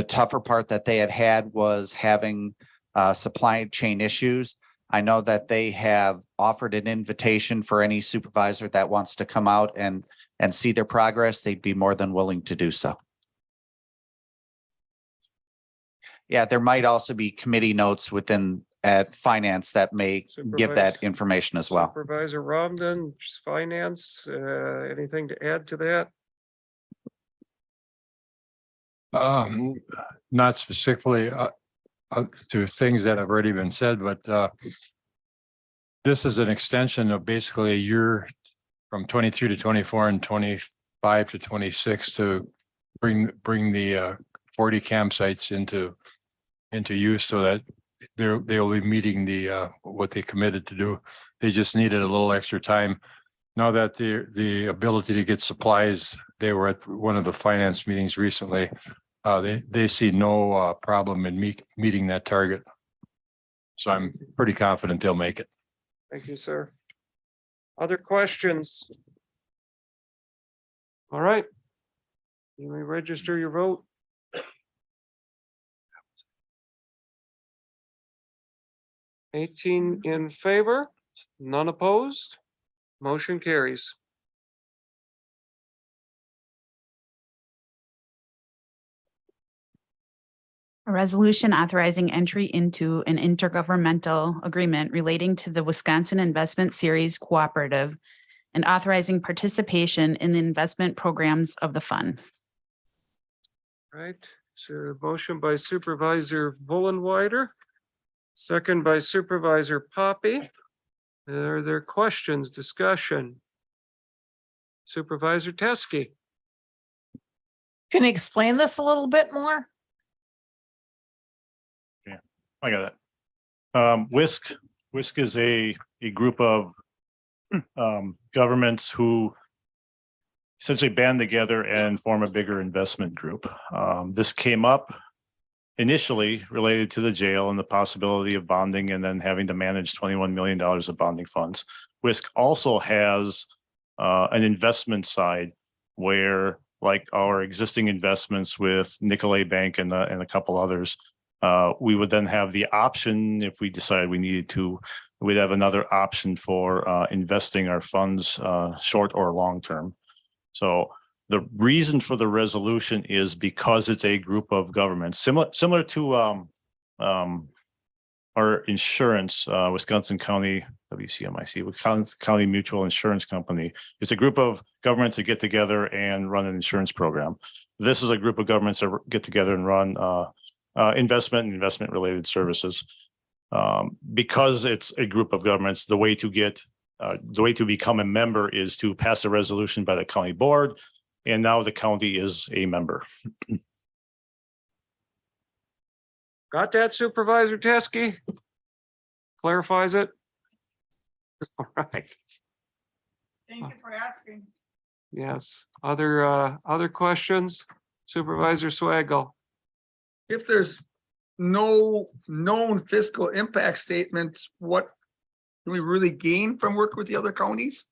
tougher part that they had was having supply chain issues. I know that they have offered an invitation for any supervisor that wants to come out and see their progress. They'd be more than willing to do so. Yeah, there might also be committee notes within at finance that may give that information as well. Supervisor Romden, finance, anything to add to that? Not specifically to things that have already been said, but this is an extension of basically a year from 23 to 24 and 25 to 26 to bring the 40 campsites into use so that they'll be meeting the what they committed to do. They just needed a little extra time. Now that the ability to get supplies, they were at one of the finance meetings recently. They see no problem in meeting that target. So I'm pretty confident they'll make it. Thank you, sir. Other questions? All right. You may register your vote. $18 in favor, none opposed. Motion carries. A resolution authorizing entry into an intergovernmental agreement relating to the Wisconsin Investment Series Cooperative and authorizing participation in the investment programs of the fund. Right, so a motion by Supervisor Bullenweider, second by Supervisor Poppy. Are there questions, discussion? Supervisor Teske. Can you explain this a little bit more? I got that. WISC is a group of governments who essentially band together and form a bigger investment group. This came up initially related to the jail and the possibility of bonding and then having to manage $21 million of bonding funds. WISC also has an investment side where, like our existing investments with Nicolay Bank and a couple others, we would then have the option, if we decided we needed to, we'd have another option for investing our funds short or long term. So the reason for the resolution is because it's a group of governments similar to our insurance, Wisconsin County WCMIC, Wisconsin County Mutual Insurance Company. It's a group of governments that get together and run an insurance program. This is a group of governments that get together and run investment and investment related services. Because it's a group of governments, the way to become a member is to pass a resolution by the county board, and now the county is a member. Got that, Supervisor Teske? Clarifies it? All right, Thank you for asking. yes. Other questions? Supervisor Swagel. If there's no known fiscal impact statements, what can we really gain from working with the other counties?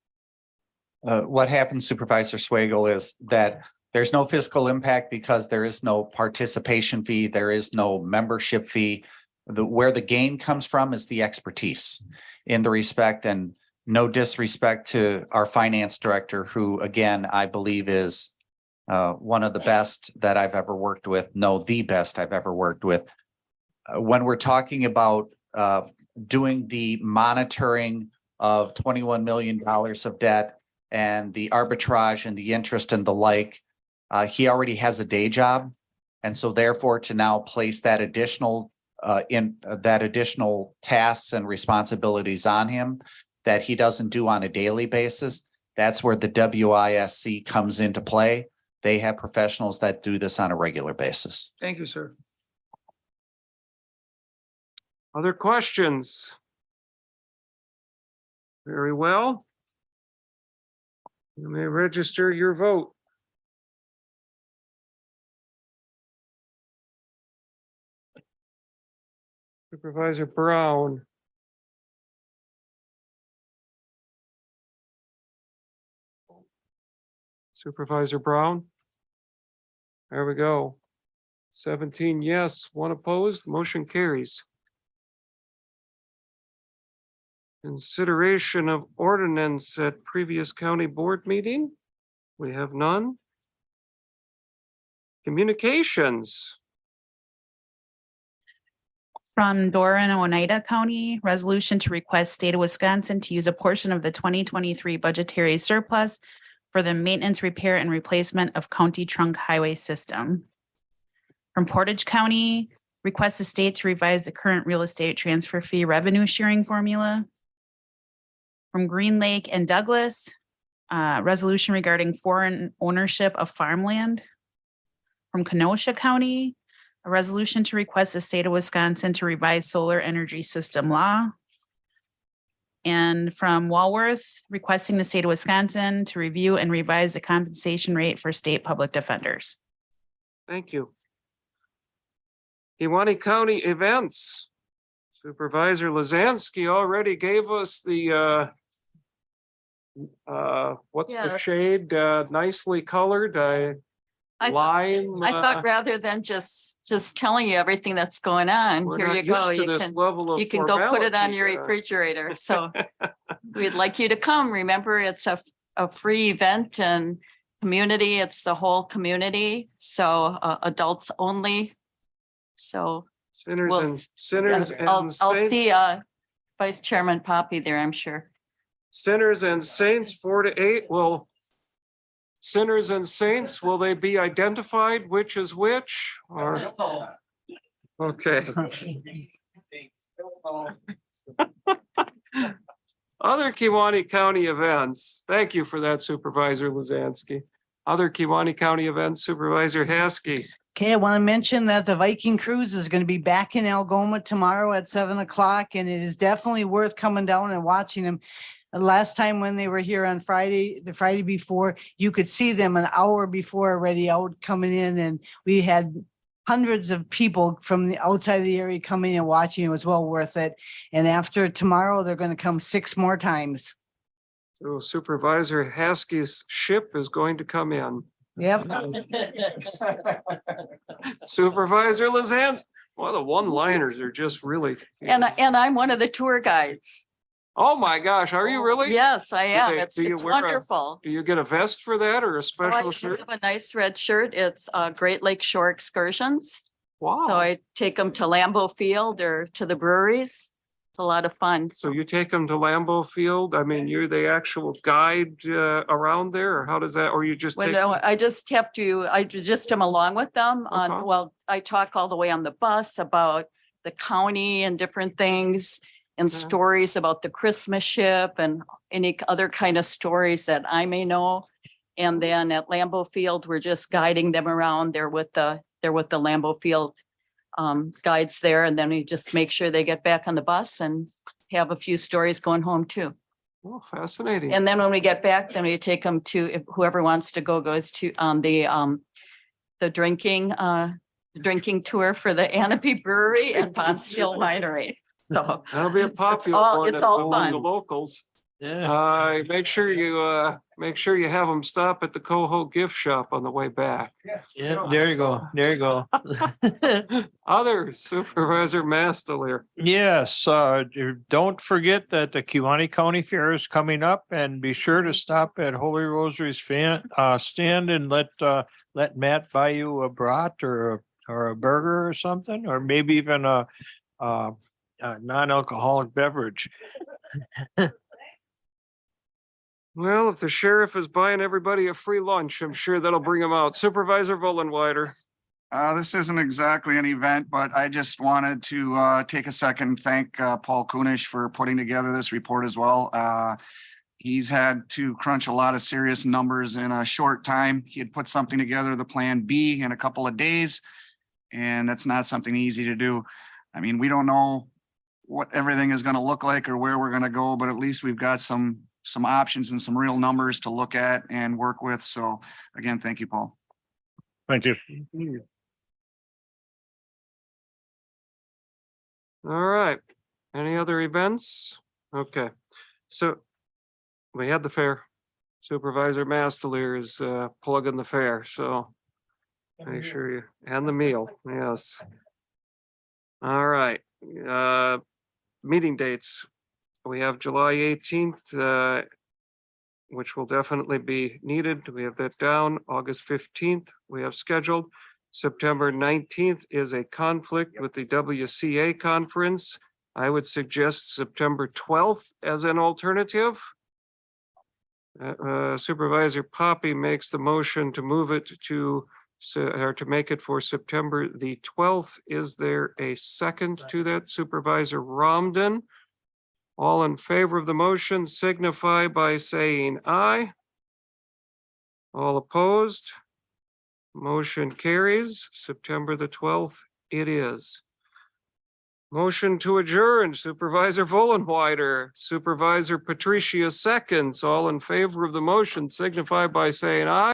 What happens, Supervisor Swagel, is that there's no fiscal impact because there is no participation fee, there is no membership fee. Where the gain comes from is the expertise in the respect, and no disrespect to our finance director, who again, I believe is one of the best that I've ever worked with, no, the best I've ever worked with. When we're talking about doing the monitoring of $21 million of debt and the arbitrage and the interest and the like, he already has a day job. And so therefore to now place that additional tasks and responsibilities on him that he doesn't do on a daily basis, that's where the WISC comes into play. They have professionals that do this on a regular basis. Thank you, sir. Other questions? Very well. You may register your vote. Supervisor Brown. Supervisor Brown. There we go. 17 yes, 1 opposed, motion carries. Consideration of ordinance at previous county board meeting. We have none. Communications. From Dora and Oneida County, resolution to request state of Wisconsin to use a portion of the 2023 budgetary surplus for the maintenance, repair, and replacement of county trunk highway system. From Portage County, request the state to revise the current real estate transfer fee revenue sharing formula. From Green Lake and Douglas, resolution regarding foreign ownership of farmland. From Kenosha County, a resolution to request the state of Wisconsin to revise solar energy system law. And from Walworth, requesting the state of Wisconsin to review and revise the compensation rate for state public defenders. Thank you. Kewaunee County events. Supervisor Lazansky already gave us the what's the Yeah. shade? Nicely colored, I lime. thought rather than just telling you everything that's going on, We're here not you go. used to You this can, level of you can go put it on your formality, refrigerator. So we'd like you to come. Remember, it's a free event and community. It's the whole community. So adults only. So Sinners we'll- and sinners I'll and see saints. Vice Chairman Poppy there, I'm sure. Sinners and saints, 4 to 8. Will sinners and saints, will they be identified? Which is which? Or okay. Other Kewaunee County events. Thank you for that, Supervisor Lazansky. Other Kewaunee County events, Supervisor Haskey. Okay, I want to mention that the Viking Cruise is going to be back in Algoma tomorrow at 7 o'clock, and it is definitely worth coming down and watching them. Last time when they were here on Friday, the Friday before, you could see them an hour before already out coming in, and we had hundreds of people from the outside of the area coming and watching. It was well worth it. And after tomorrow, they're going to come 6 more times. So Supervisor Haskey's ship is going to come in. Yep. Supervisor Lazans, well, the one-liners are just really. And I'm one of the tour guides. Oh my gosh, are you really? Yes, I am. they- It's do you it's wear a- wonderful. Do you get a vest for that or a Oh, I special shirt? have a nice red shirt. It's Great Lake Shore Excursions. Wow. So I take them to Lambeau Field or to the breweries. It's a lot of fun. So you take them to Lambeau Field? I mean, you're the actual guide around there, or how does that, or you just Well, take? no, I just am along with them on, Okay. well, I talk all the way on the bus about the county and different things and Okay. stories about the Christmas ship and any other kind of stories that I may know. And then at Lambeau Field, we're just guiding them around. They're with the Lambeau Field guides there. And then we just make sure they get back on the bus and have a few stories going home too. Oh, fascinating. And then when we get back, then we take them to, if whoever wants to go goes to the drinking tour for the Anapee Brewery and Pond Still Winery. So That'll be a it's popular all- one it's if all among the fun. locals. Yeah. Make sure you have them stop at the Coho gift shop on the way back. Yeah, there you go. There you go. Other Supervisor Mastiler. Yes, don't forget that the Kewaunee County Fair is coming up, and be sure to stop at Holy Rosary's stand and let Matt buy you a brat or a burger or something, or maybe even a non-alcoholic beverage. Well, if the sheriff is buying everybody a free lunch, I'm sure that'll bring them out. Supervisor Vollenweider. This isn't exactly an event, but I just wanted to take a second and thank Paul Kunish for putting together this report as well. He's had to crunch a lot of serious numbers in a short time. He had put something together, the Plan B, in a couple of days, and that's not something easy to do. I mean, we don't know what everything is going to look like or where we're going to go, but at least we've got some options and some real numbers to look at and work with. So again, thank you, Paul. Thank you. All right. Any other events? Okay. So we had the fair. Supervisor Masteler is plugging the fair, so make sure you, and the meal, yes. All right, meeting dates. We have July 18th, which will definitely be needed. We have that down. August 15th, we have scheduled. September 19th is a conflict with the WCA conference. I would suggest September 12th as an alternative. Supervisor Poppy makes the motion to move it to, or to make it for September the 12th. Is there a second to that? Supervisor Romden? All in favor of the motion signify by saying aye. All opposed? Motion carries. September the 12th it is. Motion to adjourn, Supervisor Vollenweider, Supervisor Patricia seconds. All in favor of the motion signify by saying aye.